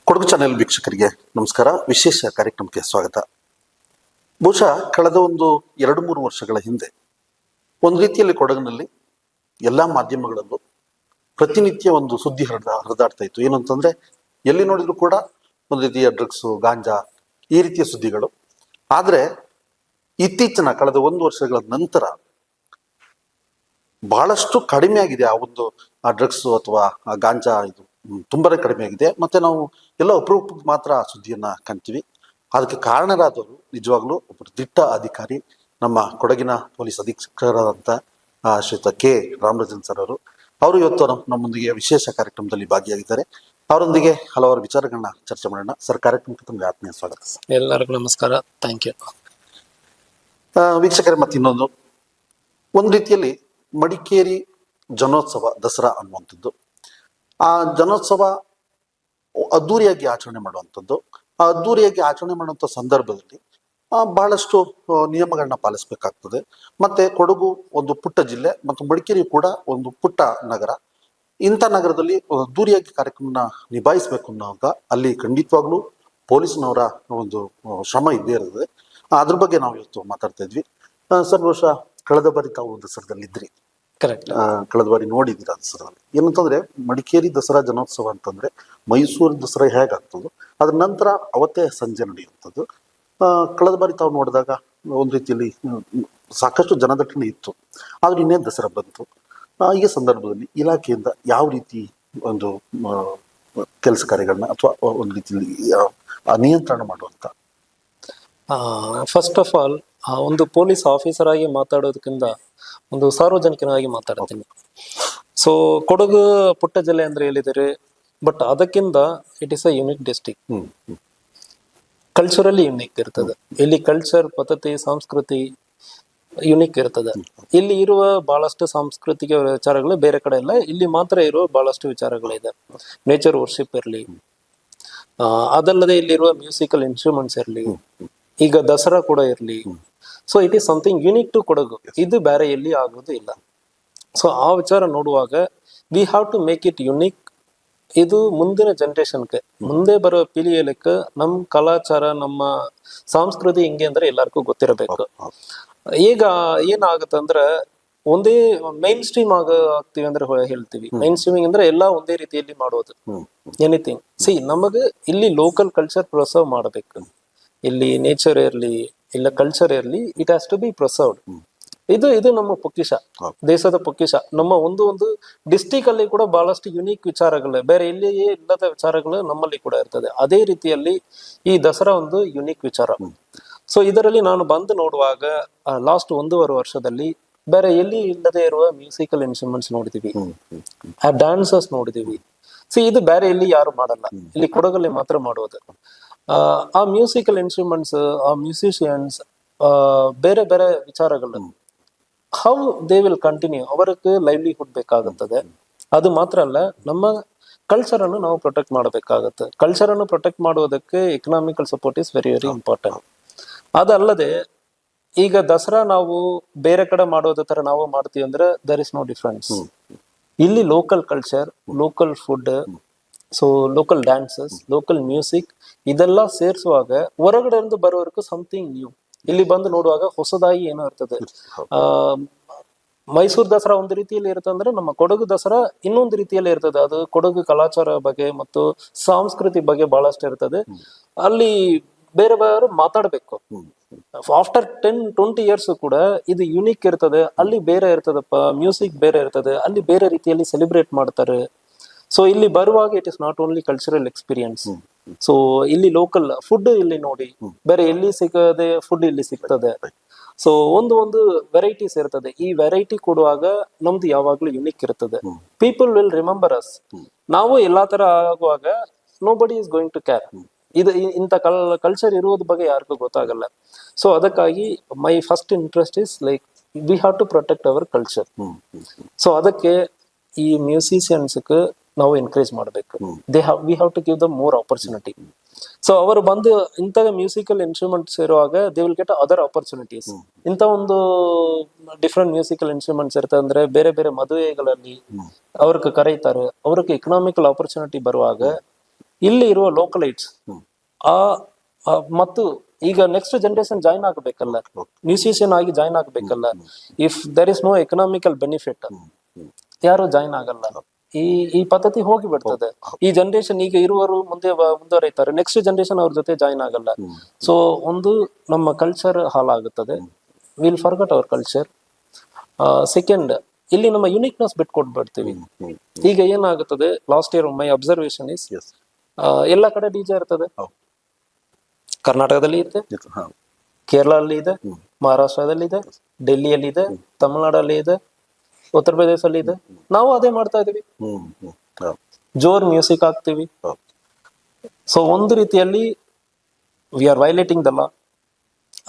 Kodagu channel ವೀಕ್ಷಕರಿಗೆ ನಮಸ್ಕಾರ. ವಿಶೇಷ ಕಾರ್ಯಕ್ರಮಕ್ಕೆ ಸ್ವಾಗತ. ಬಹುಶಃ ಕಳೆದ ಒಂದು 2-3 ವರ್ಷಗಳ ಹಿಂದೆ ಒಂದು ರೀತಿಯಲ್ಲಿ ಕೊಡಗಿನಲ್ಲಿ ಎಲ್ಲ ಮಾಧ್ಯಮಗಳಲ್ಲೂ ಪ್ರತಿನಿತ್ಯ ಒಂದು ಸುದ್ದಿ ಹರಿದಾಡ್ತಾ ಇತ್ತು. ಏನು ಅಂತಂದ್ರೆ ಎಲ್ಲಿ ನೋಡಿದ್ರು ಕೂಡ ಒಂದು ರೀತಿಯ ಡ್ರಗ್ಸು, ಗಾಂಜಾ ಈ ರೀತಿಯ ಸುದ್ದಿಗಳು. ಆದರೆ ಇತ್ತೀಚಿನ ಕಳೆದ 1 ವರ್ಷಗಳ ನಂತರ ಬಹಳಷ್ಟು ಕಡಿಮೆ ಆಗಿದೆ ಆ ಡ್ರಗ್ಸು ಅಥವಾ ಆ ಗಾಂಜಾ. ಇದು ತುಂಬಾನೇ ಕಡಿಮೆ ಆಗಿದೆ. ಮತ್ತೆ ನಾವು ಎಲ್ಲ ಅಪರೂಪಕ್ಕೆ ಮಾತ್ರ ಆ ಸುದ್ದಿಯನ್ನ ಕಾಣ್ತೀವಿ. ಅದಕ್ಕೆ ಕಾರಣರಾದವರು ನಿಜವಾಗ್ಲೂ ಒಬ್ಬರು ದಿಟ್ಟ ಅಧಿಕಾರಿ, ನಮ್ಮ ಕೊಡಗಿನ ಪೊಲೀಸ್ ಅಧೀಕ್ಷಕರಾದಂಥ ಶ್ರೀಯುತ ಕೆ ರಾಮರಾಜನ್ ಸರ್ ಅವರು ಇವತ್ತು ನಮ್ಮೊಂದಿಗೆ ವಿಶೇಷ ಕಾರ್ಯಕ್ರಮದಲ್ಲಿ ಭಾಗಿಯಾಗಿದ್ದಾರೆ. ಅವರೊಂದಿಗೆ ಹಲವಾರು ವಿಚಾರಗಳನ್ನ ಚರ್ಚೆ ಮಾಡೋಣ. ಸರ್, ಕಾರ್ಯಕ್ರಮಕ್ಕೆ ತಮಗೆ ಆತ್ಮೀಯ ಸ್ವಾಗತ. ಎಲ್ಲರಿಗೂ ನಮಸ್ಕಾರ, ಥ್ಯಾಂಕ್ ಯು. ವೀಕ್ಷಕರೇ, ಮತ್ತೆ ಇನ್ನೊಂದು ಒಂದು ರೀತಿಯಲ್ಲಿ ಮಡಿಕೇರಿ ಜನೋತ್ಸವ, ದಸರಾ ಅನ್ನುವಂಥದ್ದು, ಆ ಜನೋತ್ಸವ ಅದ್ದೂರಿಯಾಗಿ ಆಚರಣೆ ಮಾಡುವಂಥದ್ದು. ಆ ಅದ್ದೂರಿಯಾಗಿ ಆಚರಣೆ ಮಾಡುವಂಥ ಸಂದರ್ಭದಲ್ಲಿ ಬಹಳಷ್ಟು ನಿಯಮಗಳನ್ನ ಪಾಲಿಸಬೇಕಾಗ್ತದೆ. ಮತ್ತೆ ಕೊಡಗು ಒಂದು ಪುಟ್ಟ ಜಿಲ್ಲೆ ಮತ್ತು ಮಡಿಕೇರಿ ಕೂಡ ಒಂದು ಪುಟ್ಟ ನಗರ. ಇಂಥ ನಗರದಲ್ಲಿ ಅದ್ದೂರಿಯಾಗಿ ಕಾರ್ಯಕ್ರಮನ ನಿಭಾಯಿಸಬೇಕು ಅನ್ನೋವಾಗ ಅಲ್ಲಿ ಖಂಡಿತವಾಗ್ಲೂ ಪೊಲೀಸ್ನವರ ಒಂದು ಶ್ರಮ ಇದ್ದೇ ಇರ್ತದೆ. ಅದ್ರ ಬಗ್ಗೆ ನಾವು ಇವತ್ತು ಮಾತಾಡ್ತಾ ಇದ್ವಿ. ಸರ್, ಬಹುಶಃ ಕಳೆದ ಬಾರಿ ತಾವು ದಸರಾದಲ್ಲಿದ್ರಿ. ಕರೆಕ್ಟ್. ಕಳೆದ ಬಾರಿ ನೋಡಿದ್ದೀರಾ ದಸರಾದಲ್ಲಿ. ಏನಂತಂದ್ರೆ ಮಡಿಕೇರಿ ದಸರಾ ಜನೋತ್ಸವ ಅಂತಂದ್ರೆ ಮೈಸೂರು ದಸರಾ ಹೇಗಾಗ್ತದೋ ಅದ್ರ ನಂತರ ಅವತ್ತೇ ಸಂಜೆ ನಡೆಯುವಂಥದ್ದು. ಕಳೆದ ಬಾರಿ ತಾವು ನೋಡಿದಾಗ ಒಂದು ರೀತಿಯಲ್ಲಿ ಸಾಕಷ್ಟು ಜನದಟ್ಟಣೆ ಇತ್ತು. ಆದ್ರೆ ಇನ್ನೇನು ದಸರಾ ಬಂತು. ಈ ಸಂದರ್ಭದಲ್ಲಿ ಇಲಾಖೆಯಿಂದ ಯಾವ ರೀತಿ ಒಂದು ಕೆಲಸ ಕಾರ್ಯಗಳನ್ನ ಅಥವಾ ಒಂದು ರೀತಿಯಲ್ಲಿ ನಿಯಂತ್ರಣ ಮಾಡುವಂತ? ಫಸ್ಟ್ ಆಫ್ ಆಲ್, ಒಂದು ಪೊಲೀಸ್ ಆಫೀಸರ್ ಆಗಿ ಮಾತಾಡೋದಕ್ಕಿಂತ ಒಂದು ಸಾರ್ವಜನಿಕನಾಗಿ ಮಾತಾಡ್ತೀನಿ. ಸೊ ಕೊಡಗು ಪುಟ್ಟ ಜಿಲ್ಲೆ ಅಂದ್ರೆ ಹೇಳಿದರೆ, ಬಟ್ ಅದಕ್ಕಿಂತ it is a unique district. Culturally unique ಇರ್ತದೆ. ಇಲ್ಲಿ ಕಲ್ಚರ್, ಪದ್ಧತಿ, ಸಂಸ್ಕೃತಿ ಯುನಿಕ್ ಇರ್ತದೆ. ಇಲ್ಲಿ ಇರುವ ಬಹಳಷ್ಟು ಸಾಂಸ್ಕೃತಿಕ ವಿಚಾರಗಳು ಬೇರೆ ಕಡೆ ಇಲ್ಲ, ಇಲ್ಲಿ ಮಾತ್ರ ಇರುವ ಬಹಳಷ್ಟು ವಿಚಾರಗಳಿದೆ. ನೇಚರ್ ವರ್ಷಿಪ್ ಇರಲಿ, ಅದಲ್ಲದೆ ಇಲ್ಲಿರುವ ಮ್ಯೂಸಿಕಲ್ ಇನ್ಸ್ಟ್ರೂಮೆಂಟ್ಸ್ ಇರಲಿ, ಈಗ ದಸರಾ ಕೂಡ ಇರಲಿ. So it is something unique to Kodagu. ಇದು ಬೇರೆ ಎಲ್ಲಿ ಆಗೋದು ಇಲ್ಲ. ಸೊ ಆ ವಿಚಾರ ನೋಡುವಾಗ we have to make it unique. ಇದು ಮುಂದಿನ ಜನರೇಷನ್ಗೆ, ಮುಂದೆ ಬರೋ ಪೀಳಿಗೆಲಕ್ಕೆ ನಮ್ಮ ಕಲಾಚಾರ, ನಮ್ಮ ಸಂಸ್ಕೃತಿ ಹಿಂಗೆ ಅಂದ್ರೆ ಎಲ್ಲರಿಗೂ ಗೊತ್ತಿರಬೇಕು. ಈಗ ಏನಾಗುತ್ತಂದ್ರೆ ಒಂದೇ ಮೈನ್ ಸ್ಟ್ರೀಮ್ ಆಗ್ತೀವಿ ಅಂದ್ರೆ ಹೇಳ್ತೀವಿ. ಮೈನ್ ಸ್ಟ್ರೀಮಿಂಗ್ ಅಂದ್ರೆ ಎಲ್ಲಾ ಒಂದೇ ರೀತಿಯಲ್ಲಿ ಮಾಡೋದು, ಎನಿಥಿಂಗ್. ನಮಗೆ ಇಲ್ಲಿ ಲೋಕಲ್ ಕಲ್ಚರ್ ಪ್ರಿಸರ್ವ್ ಮಾಡಬೇಕು. ಇಲ್ಲಿ ನೇಚರ್ ಇರ್ಲಿ, ಇಲ್ಲ ಕಲ್ಚರ್ ಇರ್ಲಿ, it has to be preserved. ಇದು ನಮ್ಮ ಪೊಕ್ಕಿಷ, ದೇಶದ ಪೊಕ್ಕಿಷ. ನಮ್ಮ ಒಂದು ಡಿಸ್ಟಿಕ್ ಅಲ್ಲಿ ಕೂಡ ಬಹಳಷ್ಟು ಯುನೀಕ್ ವಿಚಾರಗಳು, ಬೇರೆ ಎಲ್ಲಿಯೇ ಇಲ್ಲದ ವಿಚಾರಗಳು ನಮ್ಮಲ್ಲಿ ಕೂಡ ಇರ್ತದೆ. ಅದೇ ರೀತಿಯಲ್ಲಿ ಈ ದಸರಾ ಒಂದು ಯುನೀಕ್ ವಿಚಾರ. ಸೊ ಇದರಲ್ಲಿ ನಾನು ಬಂದು ನೋಡುವಾಗ ಲಾಸ್ಟ್ 1.5 ವರ್ಷದಲ್ಲಿ ಬೇರೆ ಎಲ್ಲಿ ಇಲ್ಲದೆ ಇರುವ ಮ್ಯೂಸಿಕಲ್ ಇನ್ಸ್ಟ್ರೂಮೆಂಟ್ಸ್ ನೋಡಿದೀವಿ, ಆ ಡ್ಯಾನ್ಸರ್ಸ್ ನೋಡಿದೀವಿ. ಇದು ಬೇರೆ ಎಲ್ಲಿ ಯಾರು ಮಾಡಲ್ಲ, ಇಲ್ಲಿ ಕೊಡಗಲ್ಲಿ ಮಾತ್ರ ಮಾಡೋದು. ಆ ಮ್ಯೂಸಿಕಲ್ ಇನ್ಸ್ಟ್ರೂಮೆಂಟ್ಸ್, ಆ ಮ್ಯೂಸಿಷಿಯನ್ಸ್, ಬೇರೆ ಬೇರೆ ವಿಚಾರಗಳು, ಹೌ ದೇ ವಿಲ್ ಕಂಟಿನ್ಯೂ, ಅವರಿಗೆ ಲೈವ್ಲಿಹುಡ್ ಬೇಕಾಗುತ್ತದೆ. ಅದು ಮಾತ್ರ ಅಲ್ಲ, ನಮ್ಮ ಕಲ್ಚರ್ ಅನ್ನು ನಾವು ಪ್ರೊಟೆಕ್ಟ್ ಮಾಡಬೇಕಾಗುತ್ತೆ. ಕಲ್ಚರ್ ಅನ್ನು ಪ್ರೊಟೆಕ್ಟ್ ಮಾಡುವುದಕ್ಕೆ economical support is very very important. ಅದಲ್ಲದೆ ಈಗ ದಸರಾ ನಾವು ಬೇರೆ ಕಡೆ ಮಾಡೋದ ತರ ನಾವು ಮಾಡ್ತೀವಿ ಅಂದ್ರೆ ದರ್ ಇಸ್ ನೋ ಡಿಫ್ರೆನ್ಸ್. ಇಲ್ಲಿ local culture, local food, so local dances, local music, ಇದೆಲ್ಲ ಸೇರಿಸುವಾಗ ಹೊರಗಡೆಯಿಂದ ಬರೋವರೆಗೂ ಸಮಥಿಂಗ್ ನ್ಯೂ. ಇಲ್ಲಿ ಬಂದು ನೋಡುವಾಗ ಹೊಸದಾಗಿ ಏನೋ ಇರ್ತದೆ. ಮೈಸೂರು ದಸರಾ ಒಂದು ರೀತಿಯಲ್ಲಿ ಇರುತ್ತೆ ಅಂದ್ರೆ ನಮ್ಮ ಕೊಡಗು ದಸರಾ ಇನ್ನೊಂದು ರೀತಿಯಲ್ಲಿ ಇರ್ತದೆ. ಅದು ಕೊಡಗು ಕಲಾಚಾರ ಬಗ್ಗೆ ಮತ್ತು ಸಂಸ್ಕೃತಿ ಬಗ್ಗೆ ಬಹಳಷ್ಟು ಇರ್ತದೆ. ಅಲ್ಲಿ ಬೇರೆ ಬೇರೆ ಮಾತಾಡ್ಬೇಕು. ಆಫ್ಟರ್ 10-20 ಇಯರ್ಸ್ ಕೂಡ ಇದು ಯುನೀಕ್ ಇರ್ತದೆ. ಅಲ್ಲಿ ಬೇರೆ ಇರ್ತದಪ್ಪ, ಮ್ಯೂಸಿಕ್ ಬೇರೆ ಇರ್ತದೆ, ಅಲ್ಲಿ ಬೇರೆ ರೀತಿಯಲ್ಲಿ ಸೆಲೆಬ್ರೇಟ್ ಮಾಡ್ತಾರೆ. ಸೊ ಇಲ್ಲಿ ಬರುವಾಗ it is not only cultural experience. So ಇಲ್ಲಿ ಲೋಕಲ್ ಫುಡ್ ಇಲ್ಲಿ ನೋಡಿ, ಬೇರೆ ಎಲ್ಲಿ ಸಿಗದೆ ಫುಡ್ ಇಲ್ಲಿ ಸಿಗ್ತದೆ. ಸೊ ಒಂದು ವೆರೈಟೀಸ್ ಇರ್ತದೆ. ಈ ವೆರೈಟಿ ಕೊಡುವಾಗ ನಮ್ದು ಯಾವಾಗ್ಲೂ ಯುನಿಕ್ ಇರ್ತದೆ. People will remember us. ನಾವು ಎಲ್ಲಾ ತರ ಆಗುವಾಗ ನೋ ಬಡಿ ಇಸ್ ಗೋಯಿಂಗ್ ಟು ಕೇರ್. ಇದು ಇಂಥ ಕಲ್ಚರ್ ಇರುವುದ ಬಗ್ಗೆ ಯಾರಿಗೂ ಗೊತ್ತಾಗಲ್ಲ. ಸೊ ಅದಕ್ಕಾಗಿ my first interest is like we have to protect our culture. So ಅದಕ್ಕೆ ಈ ಮ್ಯೂಸಿಷಿಯನ್ಸ್ ನಾವು ಎನ್ಕರೇಜ್ ಮಾಡಬೇಕು. We have to give them more opportunity. So ಅವರು ಬಂದು ಇಂಥ ಮ್ಯೂಸಿಕಲ್ ಇನ್ಸ್ಟ್ರೂಮೆಂಟ್ಸ್ ಇರುವಾಗ they will get other opportunities. ಇಂಥ ಒಂದು ಡಿಫ್ರೆಂಟ್ ಮ್ಯೂಸಿಕಲ್ ಇನ್ಸ್ಟ್ರೂಮೆಂಟ್ಸ್ ಇರ್ತದೆ ಅಂದ್ರೆ ಬೇರೆ ಬೇರೆ ಮದುವೆಗಳಲ್ಲಿ ಅವ್ರಿಗೆ ಕರೀತಾರೆ. ಅವ್ರಿಗೆ ಎಕನಾಮಿಕಲ್ ಆಪರ್ಚುನಿಟಿ ಬರುವಾಗ ಇಲ್ಲಿ ಇರುವ ಲೋಕಲೈಟ್ಸ್ ಆ ಮತ್ತು ಈಗ ನೆಕ್ಸ್ಟ್ ಜನರೇಷನ್ ಜಾಯಿನ್ ಆಗಬೇಕಲ್ಲ, ಮ್ಯೂಸಿಷಿಯನ್ ಆಗಿ ಜಾಯಿನ್ ಆಗಬೇಕಲ್ಲ. If there is no economical benefit ಯಾರು ಜಾಯಿನ್ ಆಗಲ್ಲ. ಈ ಪದ್ಧತಿ ಹೋಗಿ ಬಿಡ್ತದೆ. ಈ ಜನರೇಷನ್ ಈಗ ಇರುವರು ಮುಂದುವರಿತಾರೆ, ನೆಕ್ಸ್ಟ್ ಜನರೇಷನ್ ಅವ್ರ ಜೊತೆ ಜಾಯಿನ್ ಆಗಲ್ಲ. ಸೊ ಒಂದು ನಮ್ಮ ಕಲ್ಚರ್ ಹಾಳಾಗುತ್ತದೆ. Will forgot our culture. Second, ಇಲ್ಲಿ ನಮ್ಮ ಯುನಿಕ್ನೆಸ್ ಬಿಟ್ಕೊಟ್ಬಿಡ್ತೀವಿ. ಈಗ ಏನಾಗುತ್ತದೆ, last year my observation is ಎಲ್ಲ ಕಡೆ ಡಿಜೆ ಇರ್ತದೆ. ಕರ್ನಾಟಕದಲ್ಲಿ ಇದೆ, ಕೇರಳಲ್ಲಿ ಇದೆ, ಮಹಾರಾಷ್ಟ್ರದಲ್ಲಿ ಇದೆ, ಡೆಲ್ಲಿಯಲ್ಲಿ ಇದೆ, ತಮಿಳ್ನಾಡಲ್ಲಿ ಇದೆ, ಉತ್ತರ ಪ್ರದೇಶದಲ್ಲಿ ಇದೆ. ನಾವು ಅದೇ ಮಾಡ್ತಾ ಇದೀವಿ, ಜೋರ್ ಮ್ಯೂಸಿಕ್ ಹಾಕ್ತಿವಿ. ಸೊ ಒಂದು ರೀತಿಯಲ್ಲಿ we are violating the law.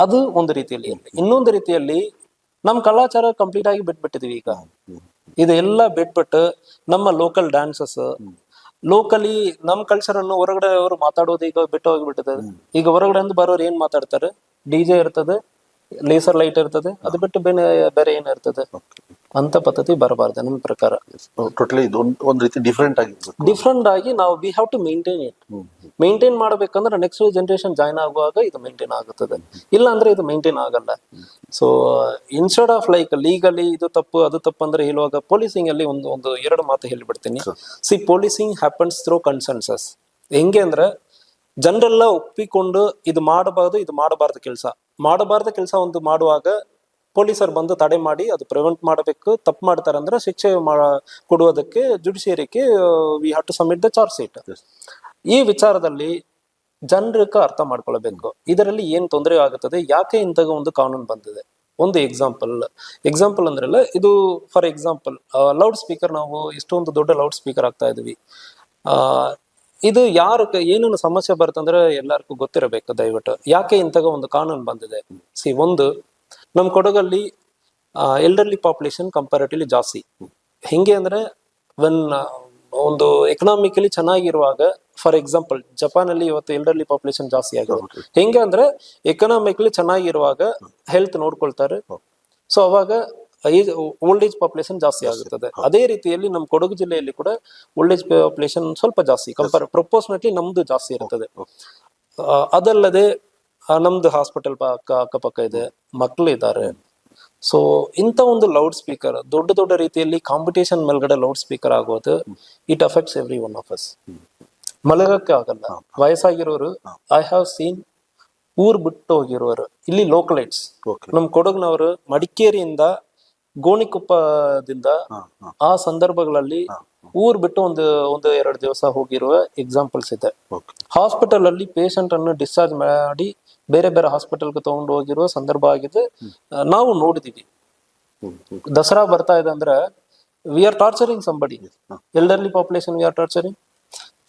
ಅದು ಒಂದು ರೀತಿಯಲ್ಲಿ. ಇನ್ನೊಂದು ರೀತಿಯಲ್ಲಿ ನಮ್ ಕಲಾಚಾರ ಕಂಪ್ಲೀಟ್ ಆಗಿ ಬಿಟ್ಬಿಟ್ಟಿದೀವಿ. ಈಗ ಇದೆಲ್ಲ ಬಿಟ್ಬಿಟ್ಟು ನಮ್ಮ ಲೋಕಲ್ ಡ್ಯಾನ್ಸಸ್, ಲೋಕಲಿ ನಮ್ ಕಲ್ಚರ್ ಅನ್ನು ಹೊರಗಡೆ ಅವರು ಮಾತಾಡೋದು ಈಗ ಬಿಟ್ಟು ಹೋಗಿಬಿಟ್ಟಿದೆ. ಈಗ ಹೊರಗಡೆ ಅಂದು ಬರೋರು ಏನ್ ಮಾತಾಡ್ತಾರೆ, ಡಿಜೆ ಇರ್ತದೆ, ಲೇಸರ್ ಲೈಟ್ ಇರ್ತದೆ, ಅದು ಬಿಟ್ಟು ಬೇರೆ ಏನ್ ಇರ್ತದೆ ಅಂತ ಪದ್ಧತಿ ಬರಬಾರ್ದು ನಮ್ಮ ಪ್ರಕಾರ. ಟೋಟಲಿ ಇದು ಒಂದ್ ರೀತಿ ಡಿಫ್ರೆಂಟ್ ಆಗಿ ನಾವು we have to maintain it. Maintain ಮಾಡ್ಬೇಕಂದ್ರೆ ನೆಕ್ಸ್ಟ್ ಜನರೇಷನ್ ಜಾಯ್ನ್ ಆಗುವಾಗ ಇದು ಮೇಂಟೈನ್ ಆಗುತ್ತದೆ, ಇಲ್ಲ ಅಂದ್ರೆ ಇದು ಮೇಂಟೈನ್ ಆಗಲ್ಲ. So instead of like legally ಇದು ತಪ್ಪು ಅದು ತಪ್ಪು ಅಂದ್ರೆ ಹೇಳುವಾಗ ಪೊಲೀಸಿಂಗ್ ಅಲ್ಲಿ ಒಂದು ಎರಡು ಮಾತು ಹೇಳಿಬಿಡ್ತೀನಿ. See, policing happens through consensus. ಹೆಂಗೆ ಅಂದ್ರೆ ಜನರೆಲ್ಲ ಒಪ್ಪಿಕೊಂಡು ಇದು ಮಾಡಬಾರ್ದು ಕೆಲಸ ಒಂದು ಮಾಡುವಾಗ ಪೊಲೀಸರು ಬಂದು ತಡೆ ಮಾಡಿ ಅದು ಪ್ರಿವೆಂಟ್ ಮಾಡಬೇಕು. ತಪ್ಪು ಮಾಡ್ತಾರೆ ಅಂದ್ರೆ ಶಿಕ್ಷೆ ಕೊಡುವುದಕ್ಕೆ ಜುಡಿಷಿಯರಿಗೆ we have to submit the charge sheet. ಈ ವಿಚಾರದಲ್ಲಿ ಜನರಿಗೆ ಅರ್ಥ ಮಾಡ್ಕೊಳ್ಬೇಕು, ಇದರಲ್ಲಿ ಏನ್ ತೊಂದರೆ ಆಗುತ್ತದೆ, ಯಾಕೆ ಇಂಥ ಒಂದು ಕಾನೂನು ಬಂದಿದೆ. ಒಂದು ಎಕ್ಸಾಂಪಲ್ ಅಂದ್ರಲ್ಲ, ಇದು ಫಾರ್ ಎಕ್ಸಾಂಪಲ್ ಲೌಡ್ ಸ್ಪೀಕರ್. ನಾವು ಇಷ್ಟೊಂದು ದೊಡ್ಡ ಲೌಡ್ ಸ್ಪೀಕರ್ ಆಗ್ತಾ ಇದೀವಿ. ಇದು ಏನೇನು ಸಮಸ್ಯೆ ಬರ್ತಂದ್ರೆ ಎಲ್ಲರಿಗೂ ಗೊತ್ತಿರಬೇಕು ದಯವಿಟ್ಟು. ಯಾಕೆ ಇಂಥ ಒಂದು ಕಾನೂನು ಬಂದಿದೆ? ಸಿ, ಒಂದು ನಮ್ ಕೊಡಗಲ್ಲಿ ಎಲ್ಡರ್ಲಿ ಪಾಪ್ಯುಲೇಷನ್ ಕಂಪ್ಯಾರಿಟಿವ್ಲಿ ಜಾಸ್ತಿ. ಹೆಂಗೆ ಅಂದ್ರೆ ಒಂದು ಎಕನಾಮಿಕಲಿ ಚೆನ್ನಾಗಿರುವಾಗ, ಫಾರ್ ಎಕ್ಸಾಂಪಲ್ ಜಪಾನ್ ಅಲ್ಲಿ ಇವತ್ತು ಎಲ್ಡರ್ಲಿ ಪಾಪ್ಯುಲೇಷನ್ ಜಾಸ್ತಿ ಆಗಿದೆ. ಹೆಂಗೆ ಅಂದ್ರೆ ಎಕನಾಮಿಕಲಿ ಚೆನ್ನಾಗಿರುವಾಗ ಹೆಲ್ತ್ ನೋಡ್ಕೊಳ್ತಾರೆ, ಸೊ ಅವಾಗ ಓಲ್ಡ್ ಏಜ್ ಪಾಪ್ಯುಲೇಷನ್ ಜಾಸ್ತಿ ಆಗುತ್ತದೆ. ಅದೇ ರೀತಿಯಲ್ಲಿ ನಮ್ಮ ಕೊಡಗು ಜಿಲ್ಲೆಯಲ್ಲಿ ಕೂಡ ಓಲ್ಡ್ ಏಜ್ ಪಾಪ್ಯುಲೇಷನ್ ಸ್ವಲ್ಪ ಜಾಸ್ತಿ, ಪ್ರಪೋರ್ಷನೇಟ್ಲಿ ನಮ್ದು ಜಾಸ್ತಿ ಇರ್ತದೆ. ಅದಲ್ಲದೆ ನಮ್ದು ಹಾಸ್ಪಿಟಲ್ ಅಕ್ಕಪಕ್ಕ ಇದೆ, ಮಕ್ಕಳು ಇದ್ದಾರೆ. ಸೊ ಇಂಥ ಒಂದು ಲೌಡ್ ಸ್ಪೀಕರ್ ದೊಡ್ಡ ರೀತಿಯಲ್ಲಿ ಕಾಂಪಿಟೇಷನ್ ಮೇಲ್ಗಡೆ ಲೌಡ್ ಸ್ಪೀಕರ್ ಆಗೋದು, it affects every one of us. ಮಲಗಕ್ಕೆ ಆಗಲ್ಲ. ವಯಸ್ಸಾಗಿರೋರು, ಐ ಹ್ಯಾವ್ ಸೀನ್ ಊರ್ ಬಿಟ್ಟು ಹೋಗಿರೋರು ಇಲ್ಲಿ ಲೋಕಲೈಟ್ಸ್. ನಮ್ ಕೊಡಗ್ನವರು ಮಡಿಕೇರಿಯಿಂದ ಗೋಣಿಕೊಪ್ಪದಿಂದ ಆ ಸಂದರ್ಭಗಳಲ್ಲಿ ಊರ್ ಬಿಟ್ಟು ಒಂದು 2 ದಿವಸ ಹೋಗಿರುವ ಎಕ್ಸಾಂಪಲ್ಸ್ ಇದೆ. ಹಾಸ್ಪಿಟಲ್ ಅಲ್ಲಿ ಪೇಷಂಟ್ ಅನ್ನು ಡಿಸ್ಚಾರ್ಜ್ ಮಾಡಿ ಬೇರೆ ಹಾಸ್ಪಿಟಲ್ಗೆ ತಗೊಂಡು ಹೋಗಿರುವ ಸಂದರ್ಭ ಆಗಿದೆ, ನಾವು ನೋಡಿದೀವಿ. ದಸರಾ ಬರ್ತಾ ಇದೆ ಅಂದ್ರೆ we are torturing somebody. Elderly population we are torturing.